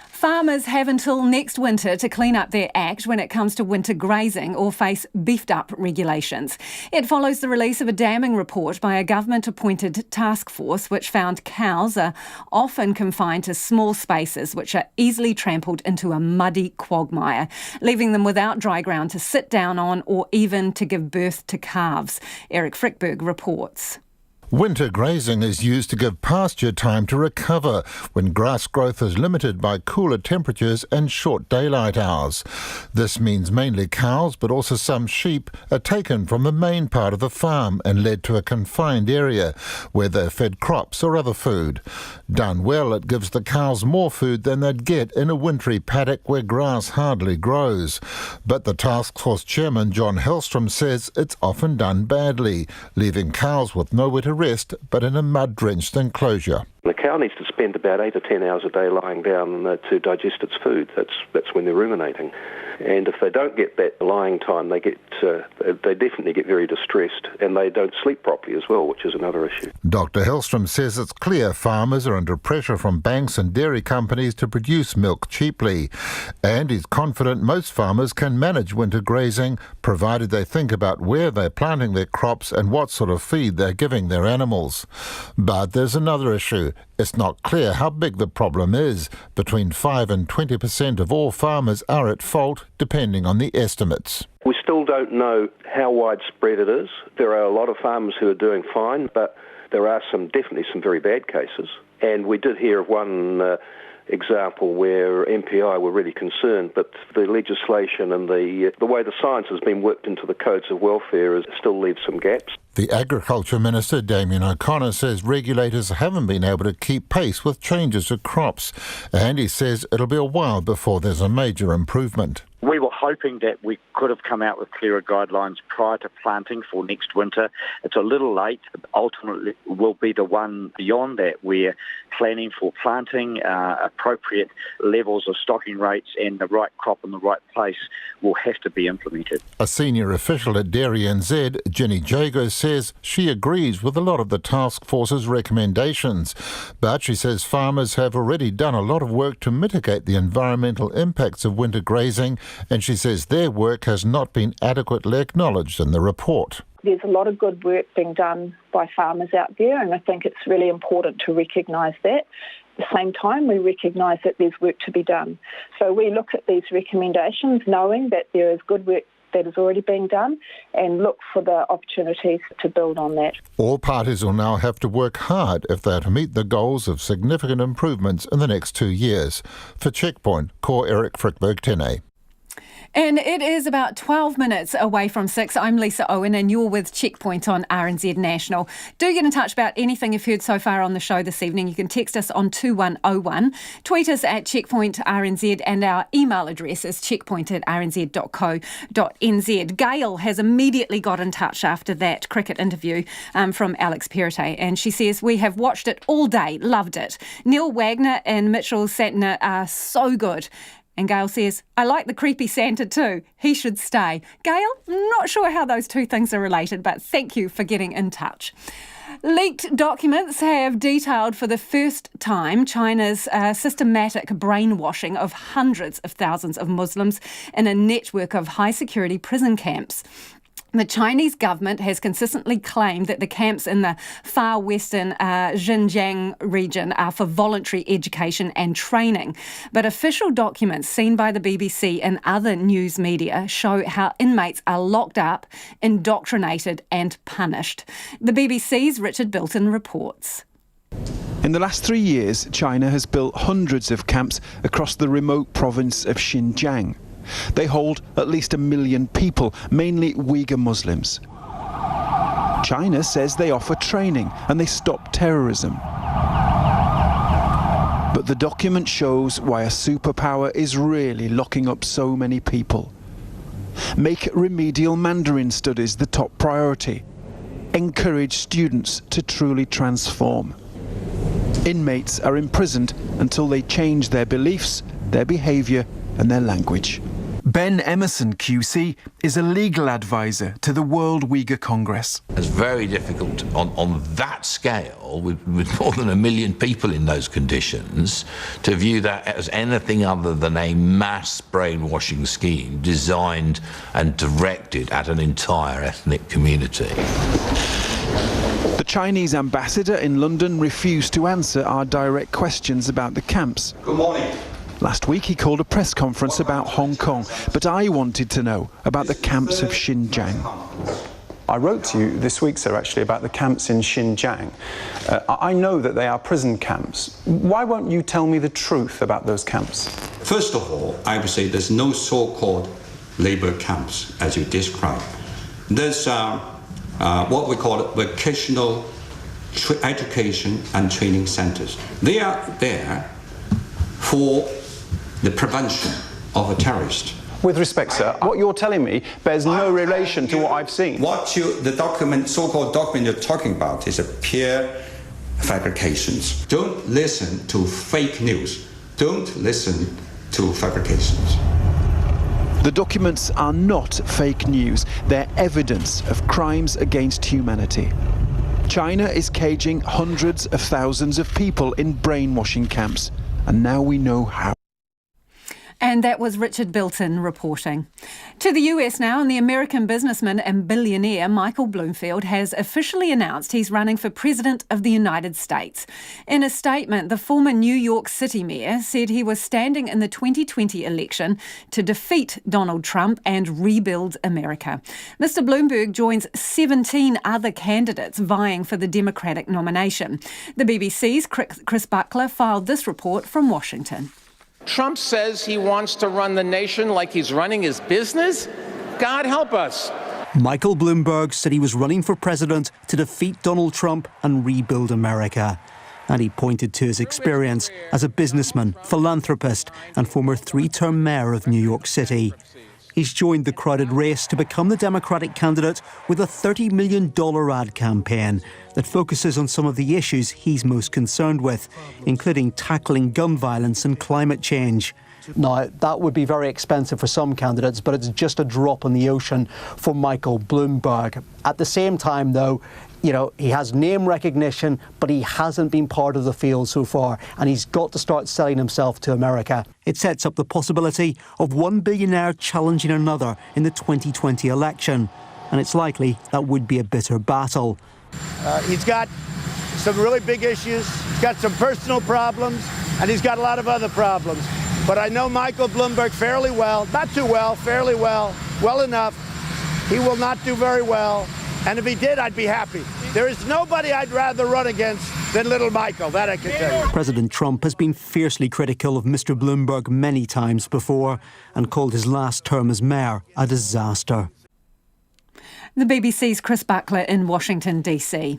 Farmers have until next winter to clean up their act when it comes to winter grazing or face beefed-up regulations. It follows the release of a damning report by a government-appointed task force which found cows are often confined to small spaces which are easily trampled into a muddy quagmire, leaving them without dry ground to sit down on or even to give birth to calves. Eric Frickberg reports. Winter grazing is used to give pasture time to recover when grass growth is limited by cooler temperatures and short daylight hours. This means mainly cows, but also some sheep, are taken from the main part of the farm and led to a confined area where they're fed crops or other food. Done well, it gives the cows more food than they'd get in a wintry paddock where grass hardly grows. But the task force chairman, John Hellstrom, says it's often done badly, leaving cows with nowhere to rest but in a mud-drenched enclosure. The cow needs to spend about 8 to 10 hours a day lying down to digest its food. That's when they're ruminating. And if they don't get that lying time, they definitely get very distressed, and they don't sleep properly as well, which is another issue. Dr. Hellstrom says it's clear farmers are under pressure from banks and dairy companies to produce milk cheaply. And he's confident most farmers can manage winter grazing, provided they think about where they're planting their crops and what sort of feed they're giving their animals. But there's another issue. It's not clear how big the problem is. Between 5 and 20% of all farmers are at fault, depending on the estimates. We still don't know how widespread it is. There are a lot of farmers who are doing fine, but there are definitely some very bad cases. And we did hear of one example where MPI were really concerned, but the legislation and the way the science has been worked into the codes of welfare still leaves some gaps. The Agriculture Minister, Damien O'Connor, says regulators haven't been able to keep pace with changes to crops, and he says it'll be a while before there's a major improvement. We were hoping that we could have come out with clearer guidelines prior to planting for next winter. It's a little late. Ultimately, will be the one beyond that where planning for planting, appropriate levels of stocking rates and the right crop in the right place will have to be implemented. A senior official at Dairy NZ, Jenny Jago, says she agrees with a lot of the task force's recommendations, but she says farmers have already done a lot of work to mitigate the environmental impacts of winter grazing, and she says their work has not been adequately acknowledged in the report. There's a lot of good work being done by farmers out there, and I think it's really important to recognise that. At the same time, we recognise that there's work to be done. So we look at these recommendations knowing that there is good work that is already being done and look for the opportunities to build on that. All parties will now have to work hard if they are to meet the goals of significant improvements in the next 2 years. For Checkpoint, Core Eric Frickberg, Tene. And it is about 12 minutes away from 6. I'm Lisa Owen and you're with Checkpoint on RNZ National. Do get in touch about anything you've heard so far on the show this evening. You can text us on 2101, tweet us at Checkpoint RNZ, and our email address is checkpoint@rnz.co.nz. Gail has immediately got in touch after that cricket interview from Alex Perrottet, and she says, we have watched it all day, loved it. Neil Wagner and Mitchell Satner are so good. And Gail says, I like the creepy Santa too. He should stay. Gail, I'm not sure how those two things are related, but thank you for getting in touch. Leaked documents have detailed for the first time China's systematic brainwashing of hundreds of thousands of Muslims in a network of high-security prison camps. The Chinese government has consistently claimed that the camps in the far western Xinjiang region are for voluntary education and training. But official documents seen by the BBC and other news media show how inmates are locked up, indoctrinated and punished. The BBC's Richard Bilton reports. In the last 3 years, China has built hundreds of camps across the remote province of Xinjiang. They hold at least 1 million people, mainly Uyghur Muslims. China says they offer training and they stop terrorism. But the document shows why a superpower is really locking up so many people. Make remedial Mandarin studies the top priority. Encourage students to truly transform. Inmates are imprisoned until they change their beliefs, their behaviour and their language. Ben Emerson QC is a legal advisor to the World Uyghur Congress. It's very difficult on that scale, with more than 1 million people in those conditions, to view that as anything other than a mass brainwashing scheme designed and directed at an entire ethnic community. The Chinese ambassador in London refused to answer our direct questions about the camps. Good morning. Last week he called a press conference about Hong Kong, but I wanted to know about the camps of Xinjiang. I wrote to you this week, sir, actually, about the camps in Xinjiang. I know that they are prison camps. Why won't you tell me the truth about those camps? First of all, I would say there's no so-called labor camps, as you describe. There's what we call vocational education and training centers. They are there for the prevention of a terrorist. With respect, sir, what you're telling me bears no relation to what I've seen. The document, so-called document you're talking about, is a pure fabrications. Don't listen to fake news. Don't listen to fabrications. The documents are not fake news. They're evidence of crimes against humanity. China is caging hundreds of thousands of people in brainwashing camps, and now we know how. And that was Richard Bilton reporting. To the US now, and the American businessman and billionaire Michael Bloomfield has officially announced he's running for President of the United States. In a statement, the former New York City mayor said he was standing in the 2020 election to defeat Donald Trump and rebuild America. Mr. Bloomberg joins 17 other candidates vying for the Democratic nomination. The BBC's Chris Buckler filed this report from Washington. Trump says he wants to run the nation like he's running his business? God help us. Michael Bloomberg said he was running for president to defeat Donald Trump and rebuild America. And he pointed to his experience as a businessman, philanthropist, and former 3-term mayor of New York City. He's joined the crowded race to become the Democratic candidate with a $30 million ad campaign that focuses on some of the issues he's most concerned with, including tackling gun violence and climate change. Now, that would be very expensive for some candidates, but it's just a drop in the ocean for Michael Bloomberg. At the same time, though, you know, he has name recognition, but he hasn't been part of the field so far, and he's got to start selling himself to America. It sets up the possibility of one billionaire challenging another in the 2020 election, and it's likely that would be a bitter battle. He's got some really big issues, he's got some personal problems, and he's got a lot of other problems. But I know Michael Bloomberg fairly well, not too well, fairly well, well enough. He will not do very well. And if he did, I'd be happy. There is nobody I'd rather run against than little Michael, that I can tell you. President Trump has been fiercely critical of Mr. Bloomberg many times before and called his last term as mayor a disaster. The BBC's Chris Buckler in Washington, D.C.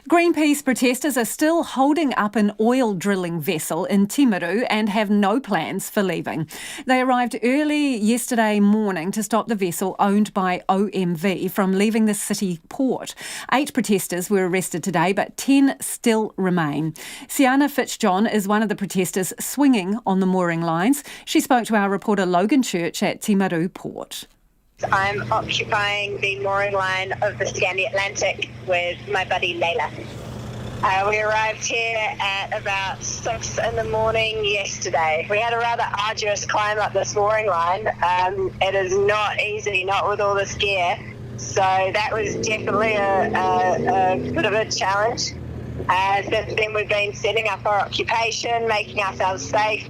Greenpeace protesters are still holding up an oil drilling vessel in Timaru and have no plans for leaving. They arrived early yesterday morning to stop the vessel owned by OMV from leaving the city port. 8 protesters were arrested today, but 10 still remain. Siana Fitzjohn is one of the protesters swinging on the mooring lines. She spoke to our reporter Logan Church at Timaru Port. I'm occupying the mooring line of the Scandi Atlantic with my buddy Layla. We arrived here at about 6 in the morning yesterday. We had a rather arduous climb up this mooring line. It is not easy, not with all this gear. So that was definitely a bit of a challenge. Since then we've been setting up our occupation, making ourselves safe,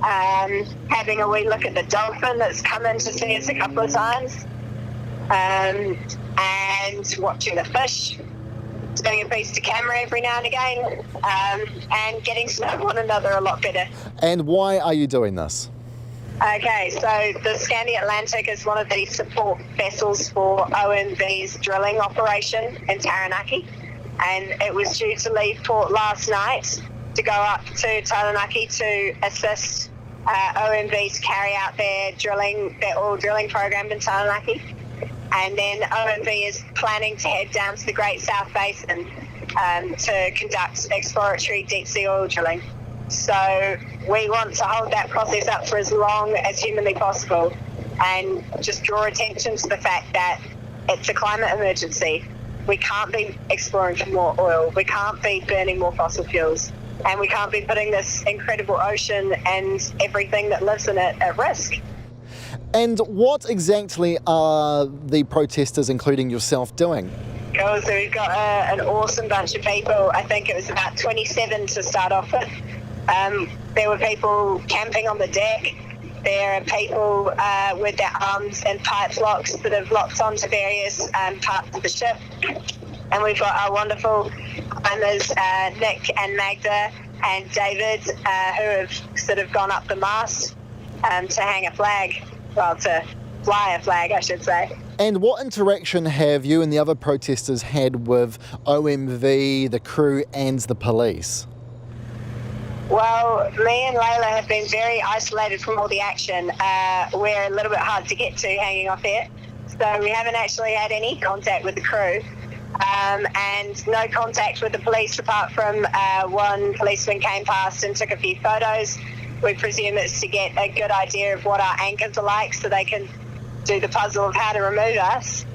having a wee look at the dolphin that's come in to see us a couple of times, and watching the fish, doing a piece to camera every now and again, and getting to know one another a lot better. And why are you doing this? Okay, so the Scandi Atlantic is one of the support vessels for OMV's drilling operation in Taranaki, and it was due to leave port last night to go up to Taranaki to assist OMV to carry out their oil drilling program in Taranaki. And then OMV is planning to head down to the Great South Basin to conduct exploratory deep sea oil drilling. So we want to hold that process up for as long as humanly possible and just draw attention to the fact that it's a climate emergency. We can't be exploring for more oil. We can't be burning more fossil fuels. And we can't be putting this incredible ocean and everything that lives in it at risk. And what exactly are the protesters, including yourself, doing? Cool, so we've got an awesome bunch of people. I think it was about 27 to start off with. There were people camping on the deck. There are people with their arms and pipe locks that have locked onto various parts of the ship. And we've got our wonderful climbers, Nick and Magda and David, who have sort of gone up the mast to hang a flag. Well, to fly a flag, I should say. And what interaction have you and the other protesters had with OMV, the crew and the police? Well, me and Layla have been very isolated from all the action. We're a little bit hard to get to hanging off here. So we haven't actually had any contact with the crew. And no contact with the police apart from one policeman came past and took a few photos. We presume it's to get a good idea of what our anchors are like so they can do the puzzle of how to remove us.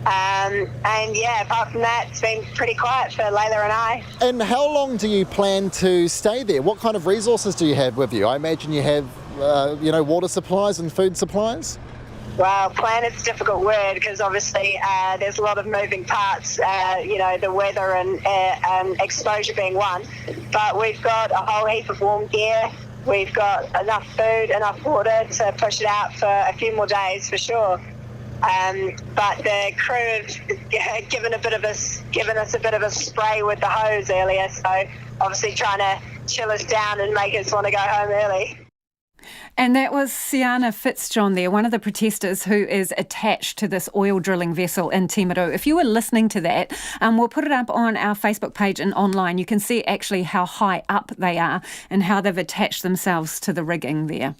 And yeah, apart from that, it's been pretty quiet for Layla and I. And how long do you plan to stay there? What kind of resources do you have with you? I imagine you have, water supplies and food supplies? Well, plan is a difficult word because obviously there's a lot of moving parts, the weather and exposure being one. But we've got a whole heap of warm gear. We've got enough food, enough water to push it out for a few more days for sure. But the crew have given us a bit of a spray with the hose earlier, so obviously trying to chill us down and make us want to go home early. And that was Siana Fitzjohn there, one of the protesters who is attached to this oil drilling vessel in Timaru. If you were listening to that, we'll put it up on our Facebook page and online. You can see actually how high up they are and how they've attached themselves to the rigging there.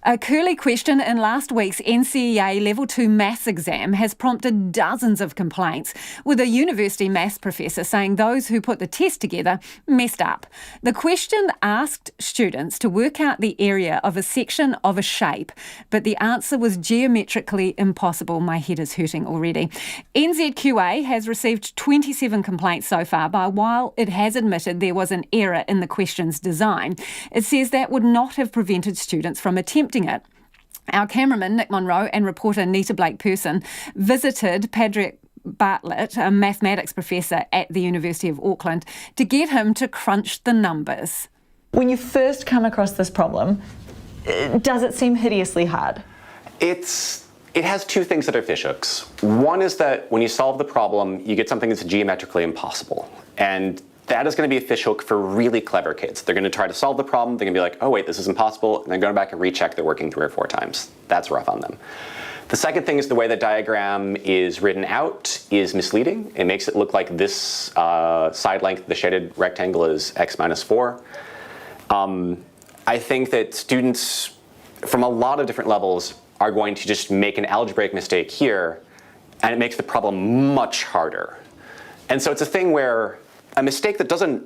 A curly question in last week's NCEA Level 2 maths exam has prompted dozens of complaints, with a university maths professor saying those who put the test together messed up. The question asked students to work out the area of a section of a shape, but the answer was geometrically impossible. My head is hurting already. NZQA has received 27 complaints so far, but while it has admitted there was an error in the question's design, it says that would not have prevented students from attempting it. Our cameraman, Nick Monroe, and reporter Nita Blake-Person visited Padraig Bartlett, a mathematics professor at the University of Auckland, to get him to crunch the numbers. When you first come across this problem, does it seem hideously hard? It has two things that are fishhooks. One is that when you solve the problem, you get something that's geometrically impossible. And that is going to be a fishhook for really clever kids. They're going to try to solve the problem. They're going to be like, oh wait, this is impossible. And then go back and recheck they're working 3 or 4 times. That's rough on them. The second thing is the way the diagram is written out is misleading. It makes it look like this side length, the shaded rectangle, is x minus 4. I think that students from a lot of different levels are going to just make an algebraic mistake here, and it makes the problem much harder. And so it's a thing where a mistake that doesn't,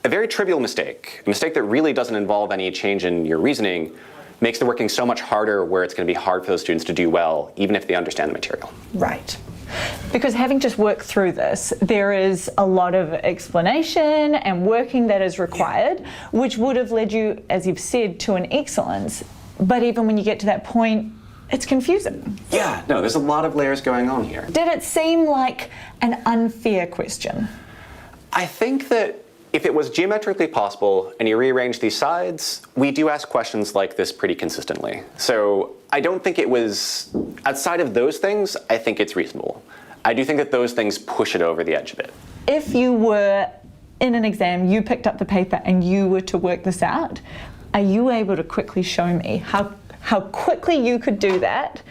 a very trivial mistake, a mistake that really doesn't involve any change in your reasoning, makes the working so much harder, where it's going to be hard for those students to do well, even if they understand the material. Right. Because having just worked through this, there is a lot of explanation and working that is required, which would have led you, as you've said, to an excellence. But even when you get to that point, It's confusing. Yeah, no, there's a lot of layers going on here. Did it seem like an unfair question? I think that if it was geometrically possible and you rearrange these sides, we do ask questions like this pretty consistently. So I don't think it was, outside of those things, I think it's reasonable. I do think that those things push it over the edge a bit. If you were in an exam, you picked up the paper and you were to work this out, are you able to quickly show me how quickly you could do that?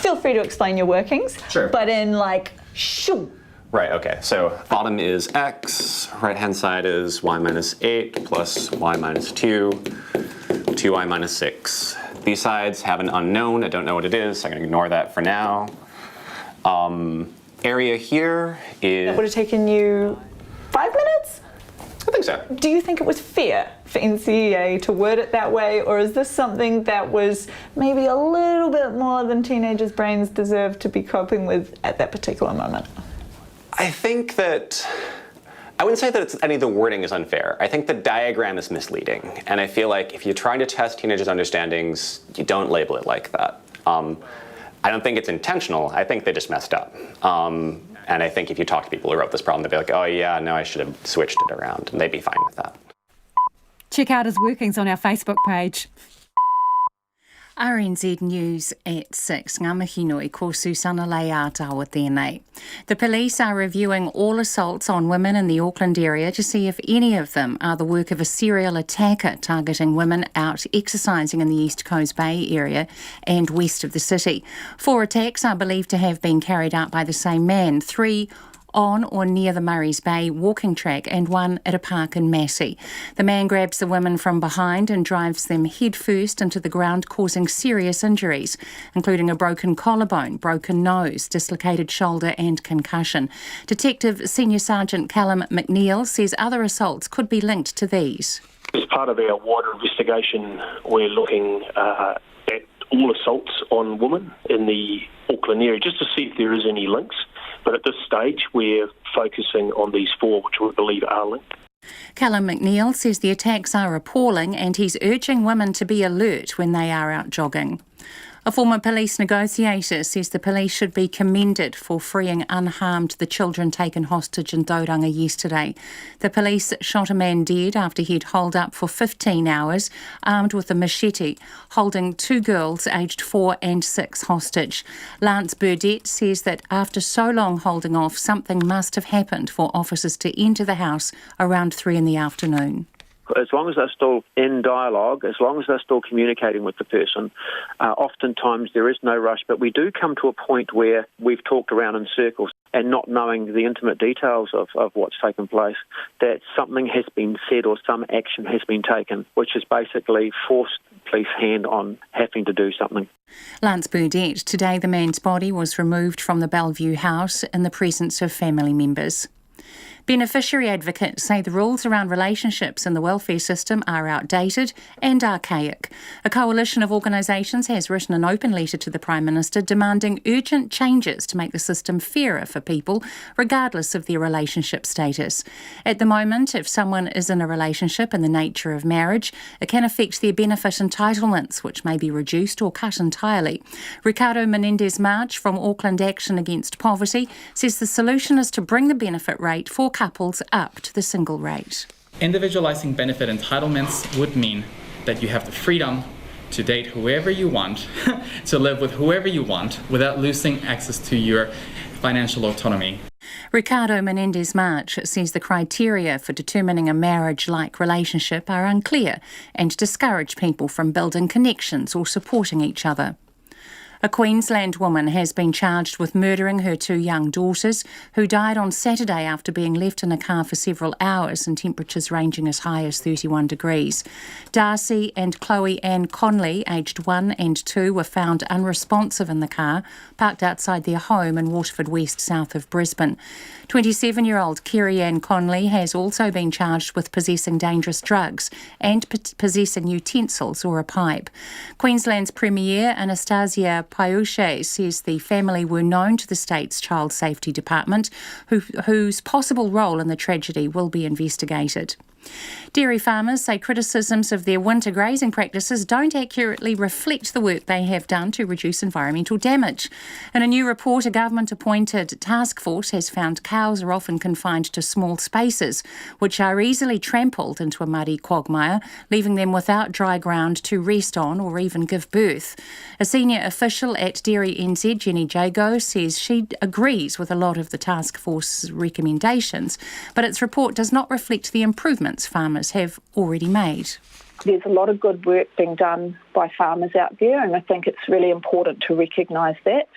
Feel free to explain your workings. Sure. But in like, shoo. Right, okay, so bottom is x, right-hand side is y minus 8 plus y minus 2, 2y minus 6. These sides have an unknown, I don't know what it is, so I'm gonna ignore that for now. Area here is... That would have taken you 5 minutes? I think so. Do you think it was fair for NCEA to word it that way, or is this something that was maybe a little bit more than teenagers' brains deserve to be coping with at that particular moment? I think that, I wouldn't say that any of the wording is unfair. I think the diagram is misleading. And I feel like if you're trying to test teenagers' understandings, you don't label it like that. I don't think it's intentional. I think they just messed up. And I think if you talk to people who wrote this problem, they'll be like, oh yeah, no, I should have switched it around. And they'd be fine with that. Check out his workings on our Facebook page. RNZ News at 6. Ngā mihi nui, ko Susana Lei Ātawa tēnei. The police are reviewing all assaults on women in the Auckland area to see if any of them are the work of a serial attacker targeting women out exercising in the East Coast Bay area and west of the city. 4 attacks are believed to have been carried out by the same man, 3 on or near the Murray's Bay walking track and 1 at a park in Massey. The man grabs the women from behind and drives them headfirst into the ground, causing serious injuries, including a broken collarbone, broken nose, dislocated shoulder and concussion. Detective Senior Sergeant Callum McNeil says other assaults could be linked to these. As part of our wider investigation, we're looking at all assaults on women in the Auckland area, just to see if there is any links. But at this stage, we're focusing on these 4, which we believe are linked. Callum McNeil says the attacks are appalling and he's urging women to be alert when they are out jogging. A former police negotiator says the police should be commended for freeing unharmed the children taken hostage in Tauranga yesterday. The police shot a man dead after he'd holed up for 15 hours, armed with a machete, holding 2 girls aged 4 and 6 hostage. Lance Burdett says that after so long holding off, something must have happened for officers to enter the house around 3 in the afternoon. As long as they're still in dialogue, as long as they're still communicating with the person, oftentimes there is no rush, but we do come to a point where we've talked around in circles and not knowing the intimate details of what's taken place, that something has been said or some action has been taken, which has basically forced the police hand on having to do something. Lance Burdett, today the man's body was removed from the Bellevue house in the presence of family members. Beneficiary advocates say the rules around relationships in the welfare system are outdated and archaic. A coalition of organisations has written an open letter to the Prime Minister demanding urgent changes to make the system fairer for people, regardless of their relationship status. At the moment, if someone is in a relationship in the nature of marriage, it can affect their benefit entitlements, which may be reduced or cut entirely. Ricardo Menendez-March from Auckland Action Against Poverty says the solution is to bring the benefit rate for couples up to the single rate. Individualising benefit entitlements would mean that you have the freedom to date whoever you want, to live with whoever you want, without losing access to your financial autonomy. Ricardo Menendez-March says the criteria for determining a marriage-like relationship are unclear and discourage people from building connections or supporting each other. A Queensland woman has been charged with murdering her 2 young daughters, who died on Saturday after being left in a car for several hours in temperatures ranging as high as 31 degrees. Darcy and Chloe Ann Conley, aged 1 and 2, were found unresponsive in the car, parked outside their home in Waterford West, south of Brisbane. 27-year-old Kerry Ann Conley has also been charged with possessing dangerous drugs and possessing utensils or a pipe. Queensland's Premier Anastasia Palaszczuk says the family were known to the state's Child Safety Department, whose possible role in the tragedy will be investigated. Dairy farmers say criticisms of their winter grazing practices don't accurately reflect the work they have done to reduce environmental damage. In a new report, a government-appointed task force has found cows are often confined to small spaces, which are easily trampled into a muddy quagmire, leaving them without dry ground to rest on or even give birth. A senior official at Dairy NZ, Jenny Jago, says she agrees with a lot of the task force's recommendations, but its report does not reflect the improvements farmers have already made. There's a lot of good work being done by farmers out there, and I think it's really important to recognise that.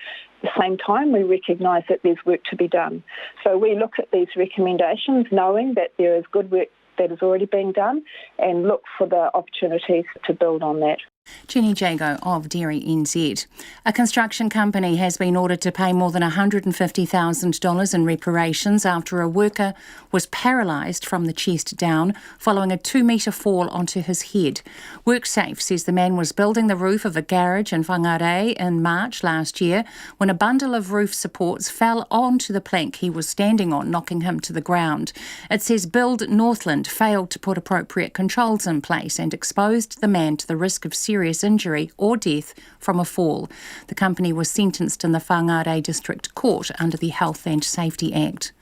At the same time, we recognise that there's work to be done. So we look at these recommendations knowing that there is good work that is already being done and look for the opportunities to build on that. Jenny Jago of Dairy NZ. A construction company has been ordered to pay more than $150,000 in reparations after a worker was paralysed from the chest down following a 2-metre fall onto his head. WorkSafe says the man was building the roof of a garage in Whangarei in March last year when a bundle of roof supports fell onto the plank he was standing on, knocking him to the ground. It says Build Northland failed to put appropriate controls in place and exposed the man to the risk of serious injury or death from a fall. The company was sentenced in the Whangarei District Court under the Health and Safety Act.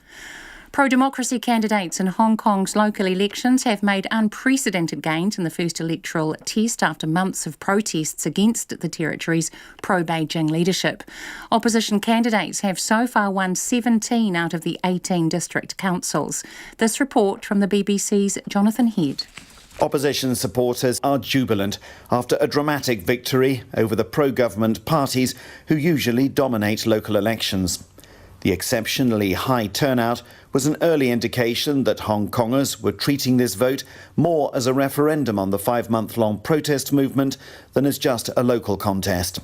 Pro-democracy candidates in Hong Kong's local elections have made unprecedented gains in the first electoral test after months of protests against the territory's pro-Beijing leadership. Opposition candidates have so far won 17 out of the 18 district councils. This report from the BBC's Jonathan Head. Opposition supporters are jubilant after a dramatic victory over the pro-government parties who usually dominate local elections. The exceptionally high turnout was an early indication that Hong Kongers were treating this vote more as a referendum on the 5-month-long protest movement than as just a local contest.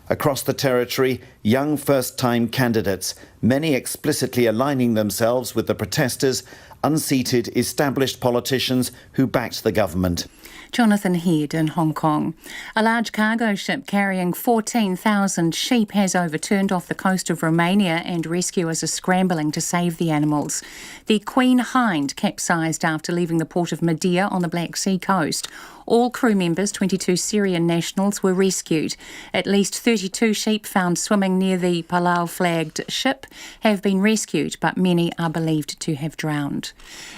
Across the territory, young first-time candidates, many explicitly aligning themselves with the protesters, unseated established politicians who backed the government. Jonathan Head in Hong Kong. A large cargo ship carrying 14,000 sheep has overturned off the coast of Romania and rescuers are scrambling to save the animals. The Queen Hind capsized after leaving the port of Medea on the Black Sea coast. All crew members, 22 Syrian nationals, were rescued. At least 32 sheep found swimming near the Palau-flagged ship have been rescued, but many are believed to have drowned.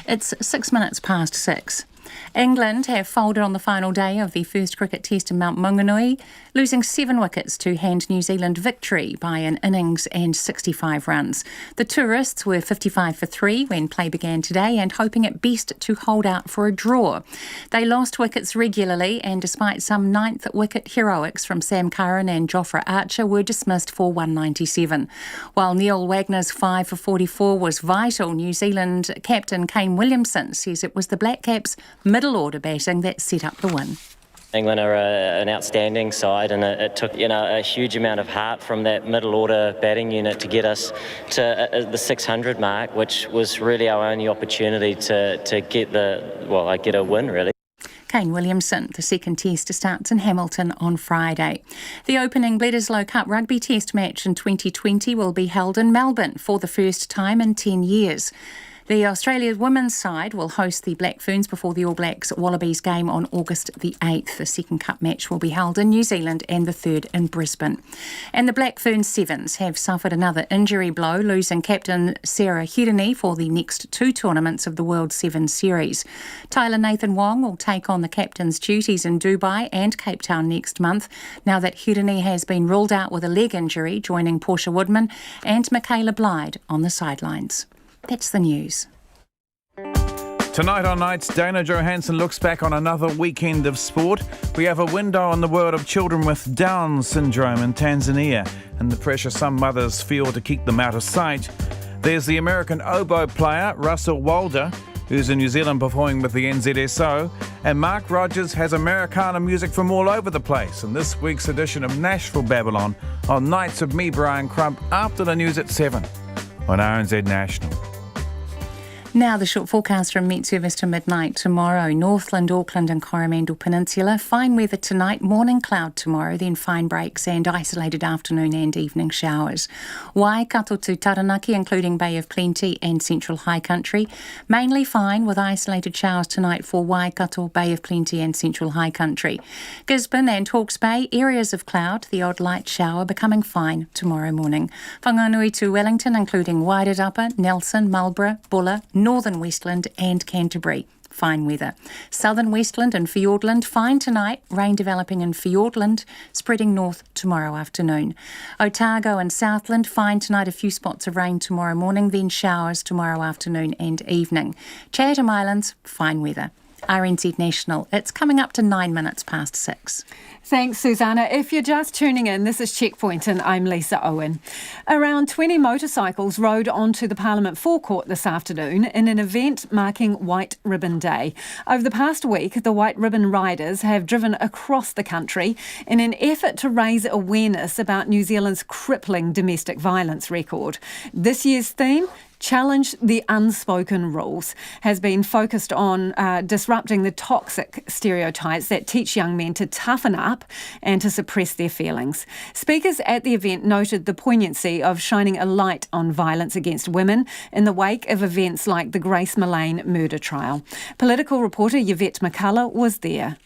It's 6:06. England have folded on the final day of the first cricket test in Mount Maunganui, losing 7 wickets to hand New Zealand victory by an innings and 65 runs. The tourists were 55 for 3 when play began today and hoping at best to hold out for a draw. They lost wickets regularly and despite some 9th wicket heroics from Sam Curran and Jofra Archer were dismissed for 197. While Neil Wagner's 5 for 44 was vital, New Zealand captain Kane Williamson says it was the Black Caps' middle order batting that set up the win. England are an outstanding side, and it took a huge amount of heart from that middle order batting unit to get us to the 600 mark, which was really our only opportunity to get a win really. Kane Williamson. The second test starts in Hamilton on Friday. The opening Bledisloe Cup rugby test match in 2020 will be held in Melbourne for the first time in 10 years. The Australia women's side will host the Black Ferns before the All Blacks Wallabies game on August the 8th. The second cup match will be held in New Zealand and the third in Brisbane. And the Black Ferns Sevens have suffered another injury blow, losing captain Sarah Hirini for the next 2 tournaments of the World Sevens Series. Tyler Nathan Wong will take on the captain's duties in Dubai and Cape Town next month, now that Hirini has been ruled out with a leg injury, joining Portia Woodman and Michaela Blyde on the sidelines. That's the news. Tonight on Nights, Dana Johansson looks back on another weekend of sport. We have a window on the world of children with Down syndrome in Tanzania and the pressure some mothers feel to keep them out of sight. There's the American oboe player, Russell Walder, who's in New Zealand performing with the NZSO. And Mark Rogers has Americana music from all over the place in this week's edition of Nashville Babylon on Nights of me, Brian Crump, after the news at 7 on RNZ National. Now the short forecast from Met Service to midnight tomorrow. Northland, Auckland and Coromandel Peninsula. Fine weather tonight, morning cloud tomorrow, then fine breaks and isolated afternoon and evening showers. Waikato to Taranaki, including Bay of Plenty and Central High Country. Mainly fine with isolated showers tonight for Waikato, Bay of Plenty and Central High Country. Gisborne and Hawke's Bay, areas of cloud, the odd light shower becoming fine tomorrow morning. Whanganui to Wellington, including Wairarapa, Nelson, Marlborough, Buller, Northern Westland and Canterbury. Fine weather. Southern Westland and Fiordland, fine tonight. Rain developing in Fiordland, spreading north tomorrow afternoon. Otago and Southland, fine tonight. A few spots of rain tomorrow morning, then showers tomorrow afternoon and evening. Chatham Islands, fine weather. RNZ National, it's coming up to 9 minutes past 6. Thanks, Susanna. If you're just tuning in, this is Checkpoint and I'm Lisa Owen. Around 20 motorcycles rode onto the Parliament forecourt this afternoon in an event marking White Ribbon Day. Over the past week, the White Ribbon Riders have driven across the country in an effort to raise awareness about New Zealand's crippling domestic violence record. This year's theme, Challenge the Unspoken Rules, has been focused on disrupting the toxic stereotypes that teach young men to toughen up and to suppress their feelings. Speakers at the event noted the poignancy of shining a light on violence against women in the wake of events like the Grace Millane murder trial. Political reporter Yvette McCullough was there.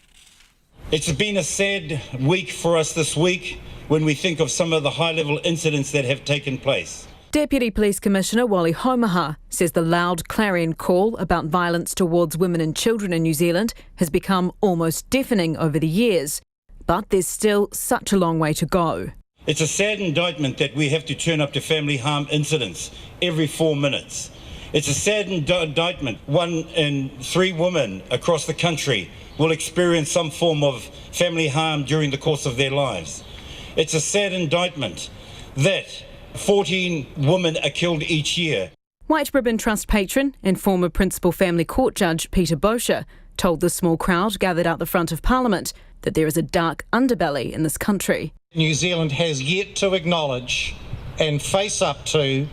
It's been a sad week for us this week when we think of some of the high-level incidents that have taken place. Deputy Police Commissioner Wally Homaha says the loud clarion call about violence towards women and children in New Zealand has become almost deafening over the years. But there's still such a long way to go. It's a sad indictment that we have to turn up to family harm incidents every 4 minutes. It's a sad indictment. 1 in 3 women across the country will experience some form of family harm during the course of their lives. It's a sad indictment that 14 women are killed each year. White Ribbon Trust patron and former Principal Family Court Judge Peter Bosher told the small crowd gathered out the front of Parliament that there is a dark underbelly in this country. New Zealand has yet to acknowledge and face up to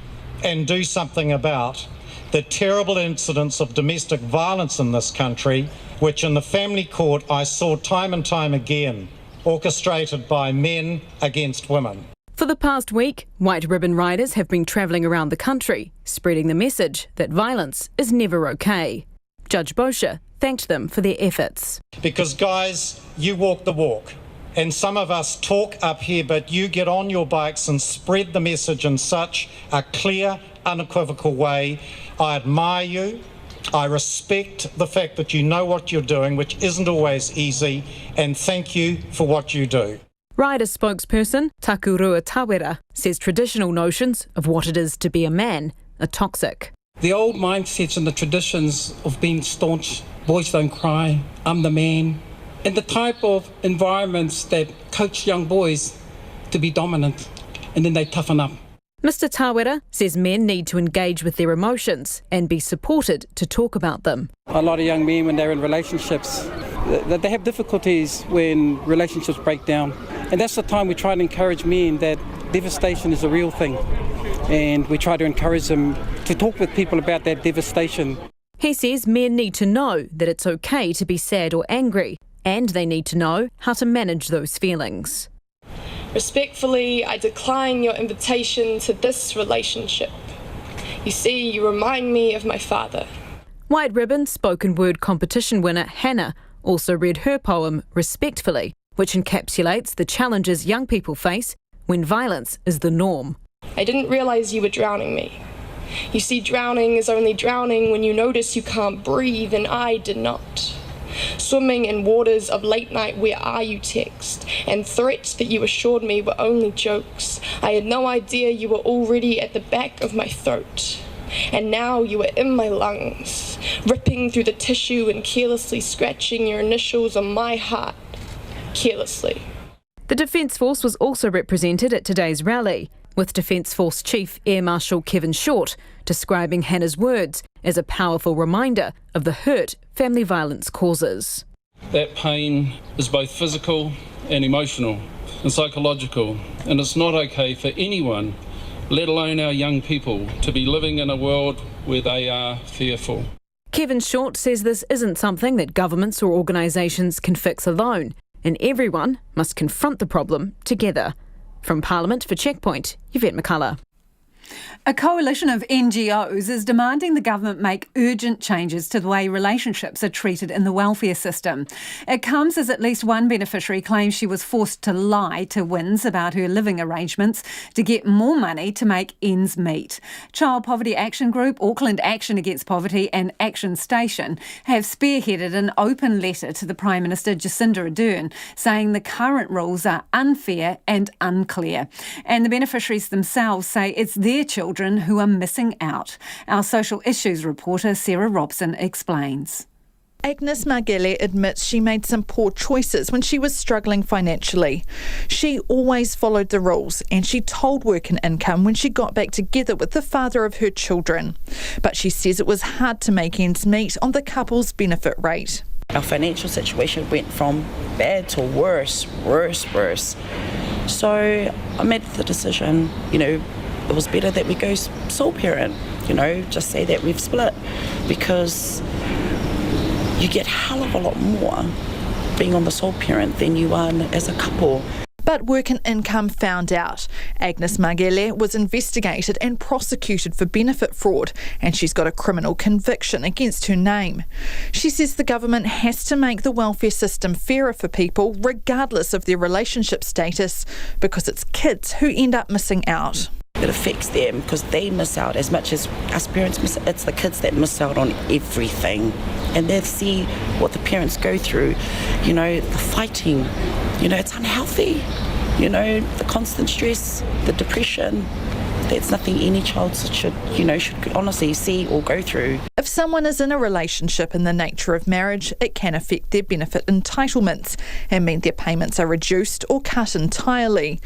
and do something about the terrible incidents of domestic violence in this country, which in the family court I saw time and time again, orchestrated by men against women. For the past week, White Ribbon Riders have been travelling around the country, spreading the message that violence is never okay. Judge Bosher thanked them for their efforts. Because guys, you walk the walk. And some of us talk up here, but you get on your bikes and spread the message in such a clear, unequivocal way. I admire you. I respect the fact that you know what you're doing, which isn't always easy, and thank you for what you do. Rider spokesperson Takurua Tawera says traditional notions of what it is to be a man are toxic. The old mindsets and the traditions of being staunch, boys don't cry, I'm the man, and the type of environments that coach young boys to be dominant, and then they toughen up. Mr Tawera says men need to engage with their emotions and be supported to talk about them. A lot of young men, when they're in relationships, they have difficulties when relationships break down. And that's the time we try to encourage men that devastation is a real thing. And we try to encourage them to talk with people about that devastation. He says men need to know that it's okay to be sad or angry, and they need to know how to manage those feelings. Respectfully, I decline your invitation to this relationship. You see, you remind me of my father. White Ribbon spoken word competition winner Hannah also read her poem Respectfully, which encapsulates the challenges young people face when violence is the norm. I didn't realise you were drowning me. You see, drowning is only drowning when you notice you can't breathe, and I did not. Swimming in waters of late night where are you text, and threats that you assured me were only jokes. I had no idea you were already at the back of my throat. And now you are in my lungs, ripping through the tissue and carelessly scratching your initials on my heart. Carelessly. The Defence Force was also represented at today's rally, with Defence Force Chief Air Marshal Kevin Short describing Hannah's words as a powerful reminder of the hurt family violence causes. That pain is both physical and emotional and psychological, and it's not okay for anyone, let alone our young people, to be living in a world where they are fearful. Kevin Short says this isn't something that governments or organisations can fix alone, and everyone must confront the problem together. From Parliament for Checkpoint, Yvette McCullough. A coalition of NGOs is demanding the government make urgent changes to the way relationships are treated in the welfare system. It comes as at least one beneficiary claims she was forced to lie to WINS about her living arrangements to get more money to make ends meet. Child Poverty Action Group, Auckland Action Against Poverty and Action Station have spearheaded an open letter to the Prime Minister Jacinda Ardern saying the current rules are unfair and unclear. And the beneficiaries themselves say it's their children who are missing out. Our social issues reporter Sarah Robson explains. Agnes Margele admits she made some poor choices when she was struggling financially. She always followed the rules and she told Work and Income when she got back together with the father of her children. But she says it was hard to make ends meet on the couple's benefit rate. Our financial situation went from bad to worse. So I made the decision, it was better that we go sole parent, just say that we've split, because you get a hell of a lot more being on the sole parent than you are as a couple. But Work and Income found out. Agnes Margele was investigated and prosecuted for benefit fraud, and she's got a criminal conviction against her name. She says the government has to make the welfare system fairer for people, regardless of their relationship status, because it's kids who end up missing out. It affects them because they miss out as much as us parents miss. It's the kids that miss out on everything, and they see what the parents go through, the fighting, it's unhealthy, the constant stress, the depression. That's nothing any child should honestly see or go through. If someone is in a relationship in the nature of marriage, it can affect their benefit entitlements and mean their payments are reduced or cut entirely.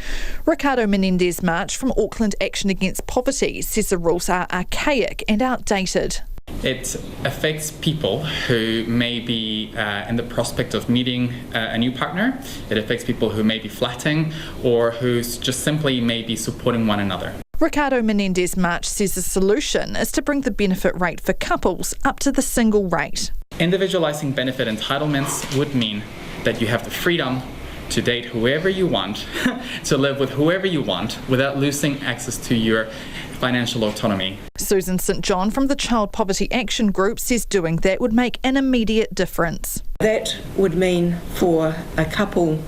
Ricardo Menendez March from Auckland Action Against Poverty says the rules are archaic and outdated. It affects people who may be in the prospect of meeting a new partner. It affects people who may be flatting or who just simply may be supporting one another. Ricardo Menendez March says the solution is to bring the benefit rate for couples up to the single rate. Individualising benefit entitlements would mean that you have the freedom to date whoever you want, to live with whoever you want without losing access to your financial autonomy. Susan St John from the Child Poverty Action Group says doing that would make an immediate difference. That would mean for a couple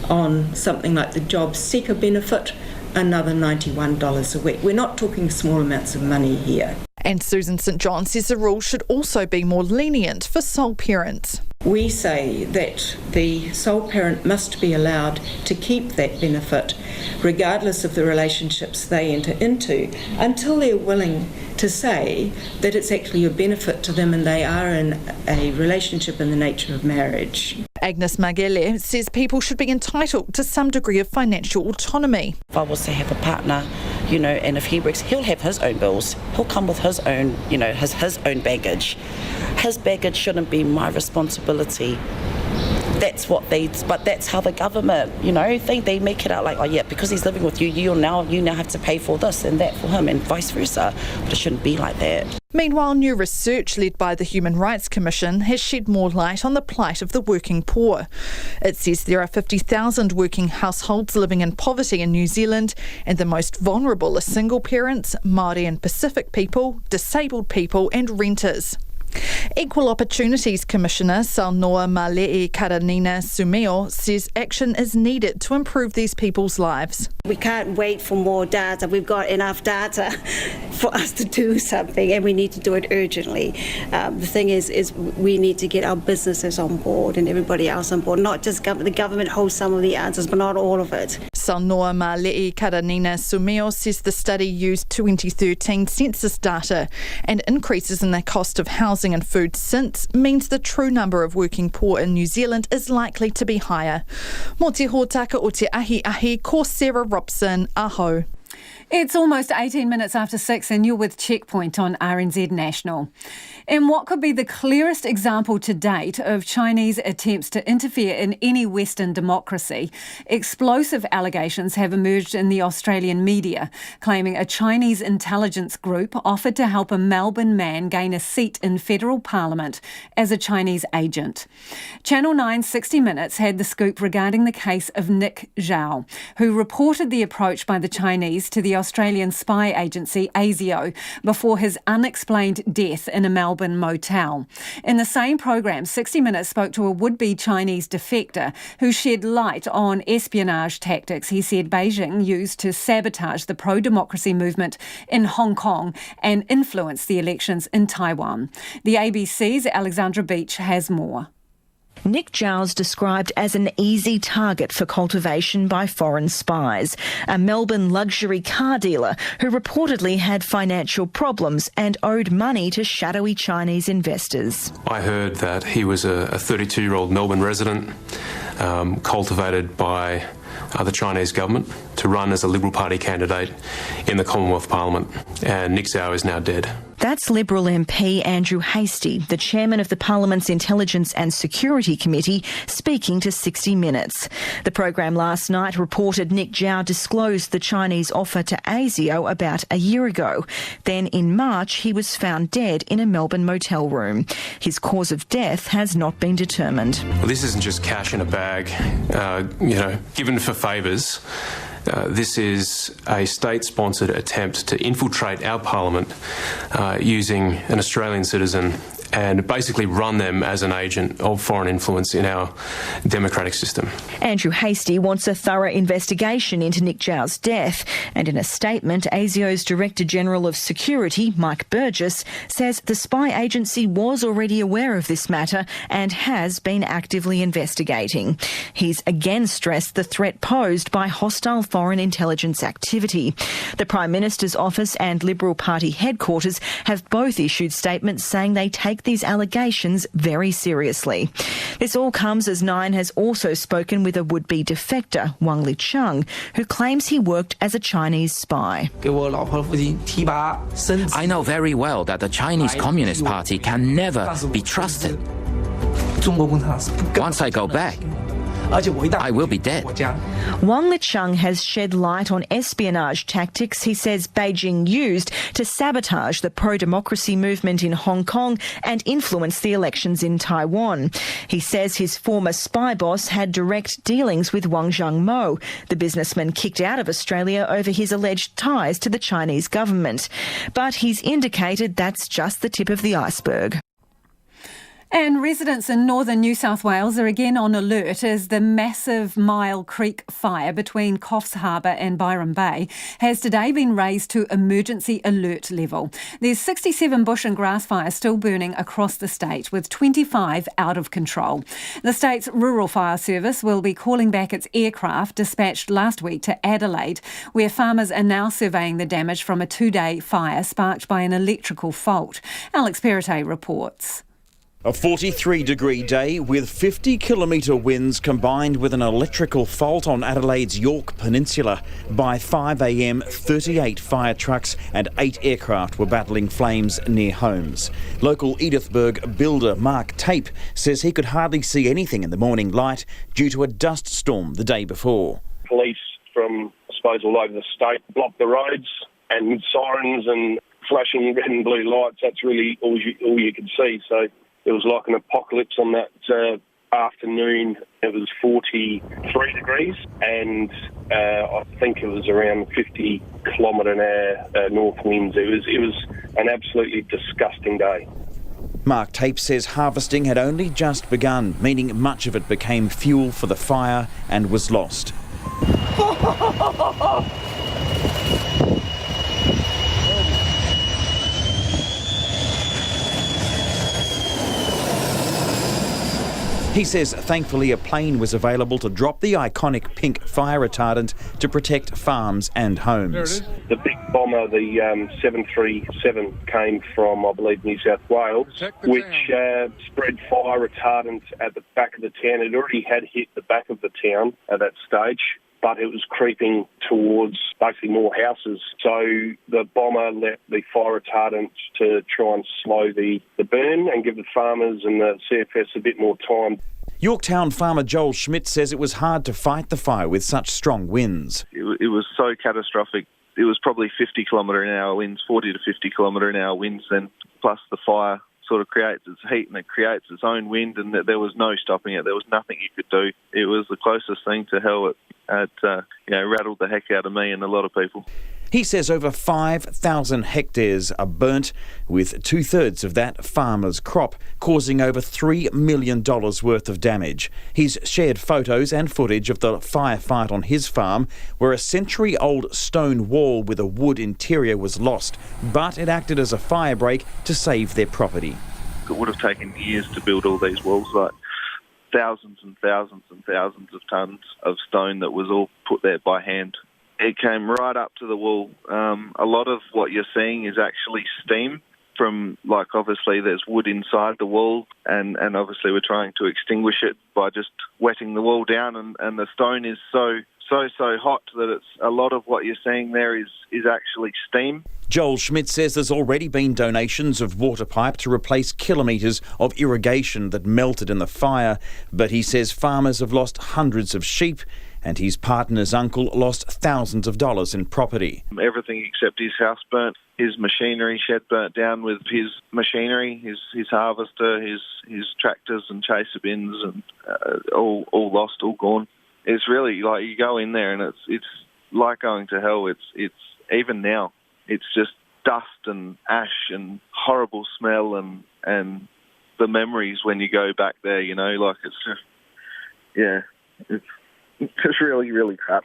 on something like the job seeker benefit, another $91 a week. We're not talking small amounts of money here. And Susan St John says the rules should also be more lenient for sole parents. We say that the sole parent must be allowed to keep that benefit regardless of the relationships they enter into until they're willing to say that it's actually a benefit to them and they are in a relationship in the nature of marriage. Agnes Margele says people should be entitled to some degree of financial autonomy. If I was to have a partner, and if he works, he'll have his own bills. He'll come with his own, his own baggage. His baggage shouldn't be my responsibility. But that's how the government, they make it out like, oh yeah, because he's living with you, you now have to pay for this and that for him and vice versa. But it shouldn't be like that. Meanwhile, new research led by the Human Rights Commission has shed more light on the plight of the working poor. It says there are 50,000 working households living in poverty in New Zealand, and the most vulnerable are single parents, Māori and Pacific people, disabled people and renters. Equal Opportunities Commissioner Saunoa Malei Karanina Sumeo says action is needed to improve these people's lives. We can't wait for more data. We've got enough data for us to do something, and we need to do it urgently. The thing is we need to get our businesses on board and everybody else on board. Not just the government holds some of the answers, but not all of it. Saunoa Malei Karanina Sumeo says the study used 2013 census data, and increases in the cost of housing and food since means the true number of working poor in New Zealand is likely to be higher. Mō te hōtaka o te ahi, ko Sarah Robson, aho. It's almost 18 minutes after 6 and you're with Checkpoint on RNZ National. In what could be the clearest example to date of Chinese attempts to interfere in any Western democracy, explosive allegations have emerged in the Australian media, claiming a Chinese intelligence group offered to help a Melbourne man gain a seat in federal parliament as a Chinese agent. Channel 9's 60 Minutes had the scoop regarding the case of Nick Zhao, who reported the approach by the Chinese to the Australian spy agency ASIO before his unexplained death in a Melbourne motel. In the same program, 60 Minutes spoke to a would-be Chinese defector who shed light on espionage tactics he said Beijing used to sabotage the pro-democracy movement in Hong Kong and influence the elections in Taiwan. The ABC's Alexandra Beach has more. Nick Zhao's described as an easy target for cultivation by foreign spies, a Melbourne luxury car dealer who reportedly had financial problems and owed money to shadowy Chinese investors. I heard that he was a 32-year-old Melbourne resident, cultivated by the Chinese government to run as a Liberal Party candidate in the Commonwealth Parliament, and Nick Zhao is now dead. That's Liberal MP Andrew Hastie, the chairman of the Parliament's Intelligence and Security Committee, speaking to 60 Minutes. The program last night reported Nick Zhao disclosed the Chinese offer to ASIO about a year ago. Then in March, he was found dead in a Melbourne motel room. His cause of death has not been determined. Well, this isn't just cash in a bag, given for favours. This is a state-sponsored attempt to infiltrate our parliament using an Australian citizen and basically run them as an agent of foreign influence in our democratic system. Andrew Hastie wants a thorough investigation into Nick Zhao's death, and in a statement, ASIO's Director General of Security, Mike Burgess, says the spy agency was already aware of this matter and has been actively investigating. He's again stressed the threat posed by hostile foreign intelligence activity. The Prime Minister's office and Liberal Party headquarters have both issued statements saying they take these allegations very seriously. This all comes as Nine has also spoken with a would-be defector, Wang Licheng, who claims he worked as a Chinese spy. I know very well that the Chinese Communist Party can never be trusted. Once I go back, I will be dead. Wang Licheng has shed light on espionage tactics he says Beijing used to sabotage the pro-democracy movement in Hong Kong and influence the elections in Taiwan. He says his former spy boss had direct dealings with Wang Zhangmo, the businessman kicked out of Australia over his alleged ties to the Chinese government. But he's indicated that's just the tip of the iceberg. And residents in northern New South Wales are again on alert as the massive Mile Creek fire between Coffs Harbour and Byron Bay has today been raised to emergency alert level. There's 67 bush and grass fires still burning across the state, with 25 out of control. The state's Rural Fire Service will be calling back its aircraft dispatched last week to Adelaide, where farmers are now surveying the damage from a 2-day fire sparked by an electrical fault. Alex Perrottet reports. A 43-degree day with 50-kilometre winds combined with an electrical fault on Adelaide's York Peninsula. By 5 a.m, 38 fire trucks and 8 aircraft were battling flames near homes. Local Edithburgh builder Mark Tape says he could hardly see anything in the morning light due to a dust storm the day before. Police from, I suppose, all over the state blocked the roads, and with sirens and flashing red and blue lights, that's really all you could see. So it was like an apocalypse on that afternoon. It was 43 degrees and I think it was around 50 km/h north winds. It was an absolutely disgusting day. Mark Tape says harvesting had only just begun, meaning much of it became fuel for the fire and was lost. He says thankfully a plane was available to drop the iconic pink fire retardant to protect farms and homes. The big bomber, the 737, came from, I believe, New South Wales, which spread fire retardant at the back of the town. It already had hit the back of the town at that stage, but it was creeping towards basically more houses. So the bomber left the fire retardant to try and slow the burn and give the farmers and the CFS a bit more time. Yorktown farmer Joel Schmidt says it was hard to fight the fire with such strong winds. It was so catastrophic. It was probably 50 kilometre-an-hour winds, 40 to 50 kilometre-an-hour winds, then plus the fire sort of creates its heat and it creates its own wind, and there was no stopping it. There was nothing you could do. It was the closest thing to hell. It rattled the heck out of me and a lot of people. He says over 5,000 hectares are burnt, with 2/3 of that farmer's crop, causing over $3 million worth of damage. He's shared photos and footage of the firefight on his farm, where a century-old stone wall with a wood interior was lost, but it acted as a fire break to save their property. It would have taken years to build all these walls, like thousands and thousands and thousands of tonnes of stone that was all put there by hand. It came right up to the wall. A lot of what you're seeing is actually steam from, like, obviously there's wood inside the wall, and obviously we're trying to extinguish it by just wetting the wall down, and the stone is so hot that it's a lot of what you're seeing there is actually steam. Joel Schmidt says there's already been donations of water pipe to replace kilometres of irrigation that melted in the fire, but he says farmers have lost hundreds of sheep, and his partner's uncle lost thousands of dollars in property. Everything except his house burnt, his machinery shed burnt down with his machinery, his harvester, his tractors and chaser bins, and all lost, all gone. It's really like you go in there and it's like going to hell. It's even now, it's just dust and ash and horrible smell and the memories when you go back there. Like it's just it's really, really crap.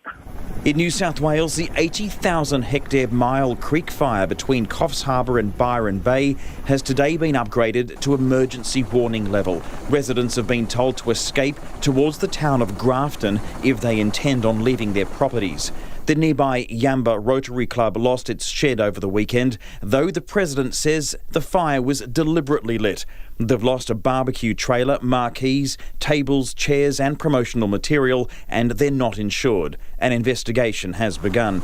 In New South Wales, the 80,000 hectare Mile Creek fire between Coffs Harbour and Byron Bay has today been upgraded to emergency warning level. Residents have been told to escape towards the town of Grafton if they intend on leaving their properties. The nearby Yamba Rotary Club lost its shed over the weekend, though the president says the fire was deliberately lit. They've lost a barbecue trailer, marquees, tables, chairs and promotional material, and they're not insured. An investigation has begun.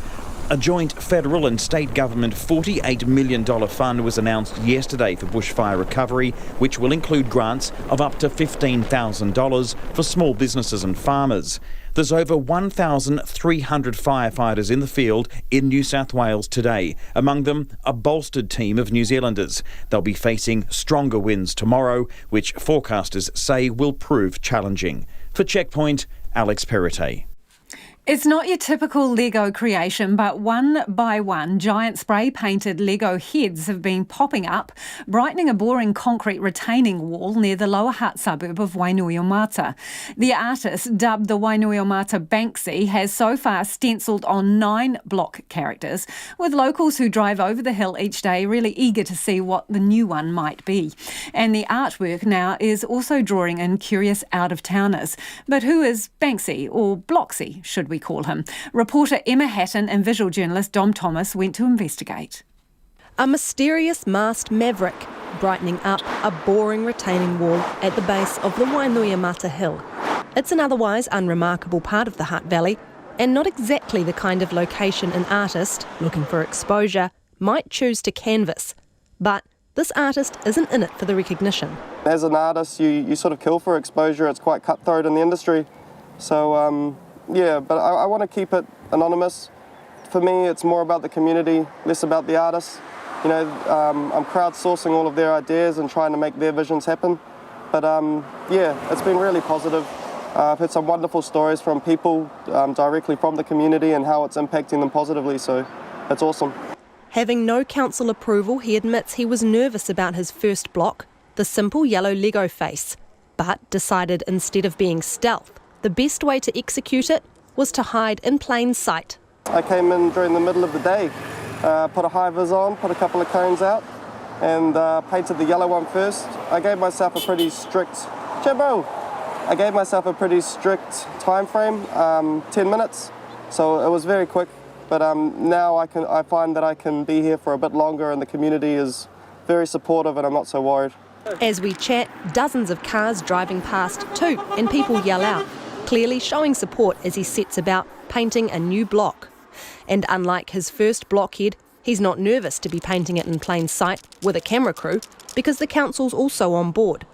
A joint federal and state government $48 million fund was announced yesterday for bushfire recovery, which will include grants of up to $15,000 for small businesses and farmers. There's over 1,300 firefighters in the field in New South Wales today, among them a bolstered team of New Zealanders. They'll be facing stronger winds tomorrow, which forecasters say will prove challenging. For Checkpoint, Alex Perrottet. It's not your typical Lego creation, but one by one, giant spray-painted Lego heads have been popping up, brightening a boring concrete retaining wall near the Lower Hutt suburb of Wainuiomata. The artist, dubbed the Wainuiomata Banksy, has so far stencilled on 9 block characters, with locals who drive over the hill each day really eager to see what the new one might be. And the artwork now is also drawing in curious out-of-towners. But who is Banksy, or Blocksy, should we call him? Reporter Emma Hatton and visual journalist Dom Thomas went to investigate. A mysterious masked maverick brightening up a boring retaining wall at the base of the Wainuiomata hill. It's an otherwise unremarkable part of the Hutt Valley, and not exactly the kind of location an artist, looking for exposure, might choose to canvas. But this artist isn't in it for the recognition. As an artist, you sort of kill for exposure. It's quite cutthroat in the industry. So, but I want to keep it anonymous. For me, it's more about the community, less about the artists. I'm crowdsourcing all of their ideas and trying to make their visions happen. But it's been really positive. I've heard some wonderful stories from people directly from the community and how it's impacting them positively, so it's awesome. Having no council approval, he admits he was nervous about his first block, the simple yellow Lego face, but decided instead of being stealth, the best way to execute it was to hide in plain sight. I came in during the middle of the day, put a high vis on, put a couple of cones out, and painted the yellow one first. I gave myself a pretty strict time frame, 10 minutes, so it was very quick. But now I find that I can be here for a bit longer, and the community is very supportive, and I'm not so worried. As we chat, dozens of cars driving past too, and people yell out, clearly showing support as he sets about painting a new block. And unlike his first blockhead, he's not nervous to be painting it in plain sight with a camera crew because the council's also on board.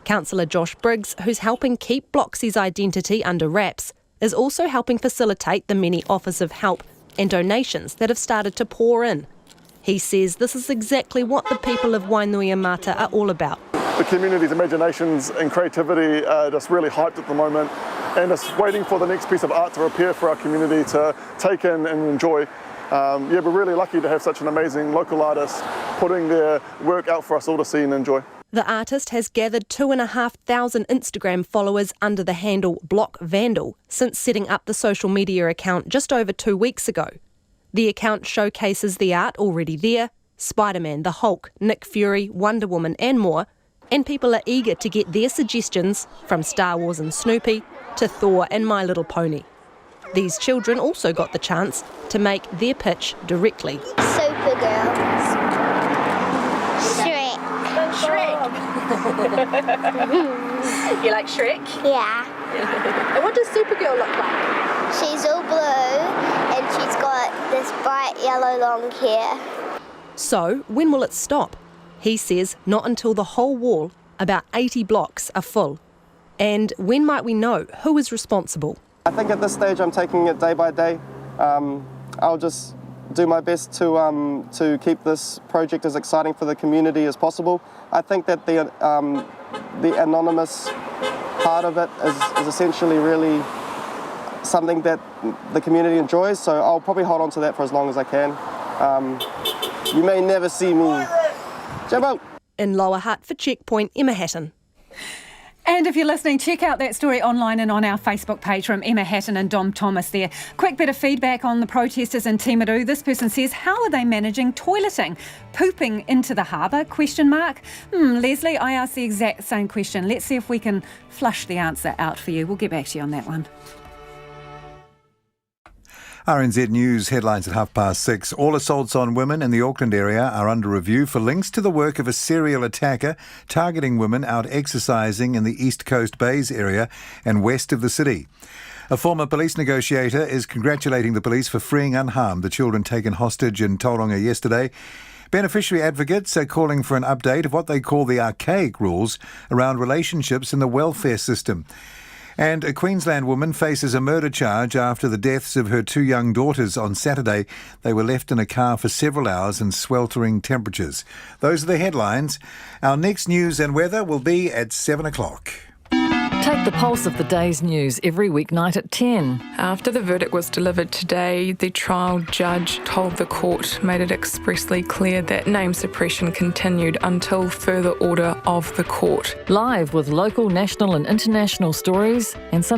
Councillor Josh Briggs, who's helping keep Bloxy's identity under wraps, is also helping facilitate the many offers of help and donations that have started to pour in. He says this is exactly what the people of Wainuiomata are all about. The community's imaginations and creativity are just really hyped at the moment, and just waiting for the next piece of art to appear for our community to take in and enjoy. We're really lucky to have such an amazing local artist putting their work out for us all to see and enjoy. The artist has gathered 2,500 Instagram followers under the handle Block Vandal since setting up the social media account just over 2 weeks ago. The account showcases the art already there, Spider-Man, the Hulk, Nick Fury, Wonder Woman and more, and people are eager to get their suggestions from Star Wars and Snoopy to Thor and My Little Pony. These children also got the chance to make their pitch directly. Supergirl. Shrek. You like Shrek? Yeah. And what does Supergirl look like? She's all blue and she's got this bright yellow long hair. So, when will it stop? He says not until the whole wall, about 80 blocks, are full. And when might we know who is responsible? I think at this stage I'm taking it day by day. I'll just do my best to keep this project as exciting for the community as possible. I think that the anonymous part of it is essentially really something that the community enjoys, so I'll probably hold on to that for as long as I can. You may never see me. Jumbo! In Lower Hutt for Checkpoint, Emma Hatton. And if you're listening, check out that story online and on our Facebook page from Emma Hatton and Dom Thomas there. Quick bit of feedback on the protesters in Timaru. This person says, how are they managing toileting? Pooping into the harbour? ? Leslie, I asked the exact same question. Let's see if we can flush the answer out for you. We'll get back to you on that one. RNZ News headlines at 6:30. All assaults on women in the Auckland area are under review for links to the work of a serial attacker targeting women out exercising in the East Coast Bays area and west of the city. A former police negotiator is congratulating the police for freeing unharmed the children taken hostage in Tauranga yesterday. Beneficiary advocates are calling for an update of what they call the archaic rules around relationships in the welfare system. And a Queensland woman faces a murder charge after the deaths of her 2 young daughters on Saturday. They were left in a car for several hours in sweltering temperatures. Those are the headlines. Our next news and weather will be at 7 o'clock. Take the pulse of the day's news every weeknight at 10. After the verdict was delivered today, the trial judge told the court, made it expressly clear that name suppression continued until further order of the court. Live with local, national and international stories and some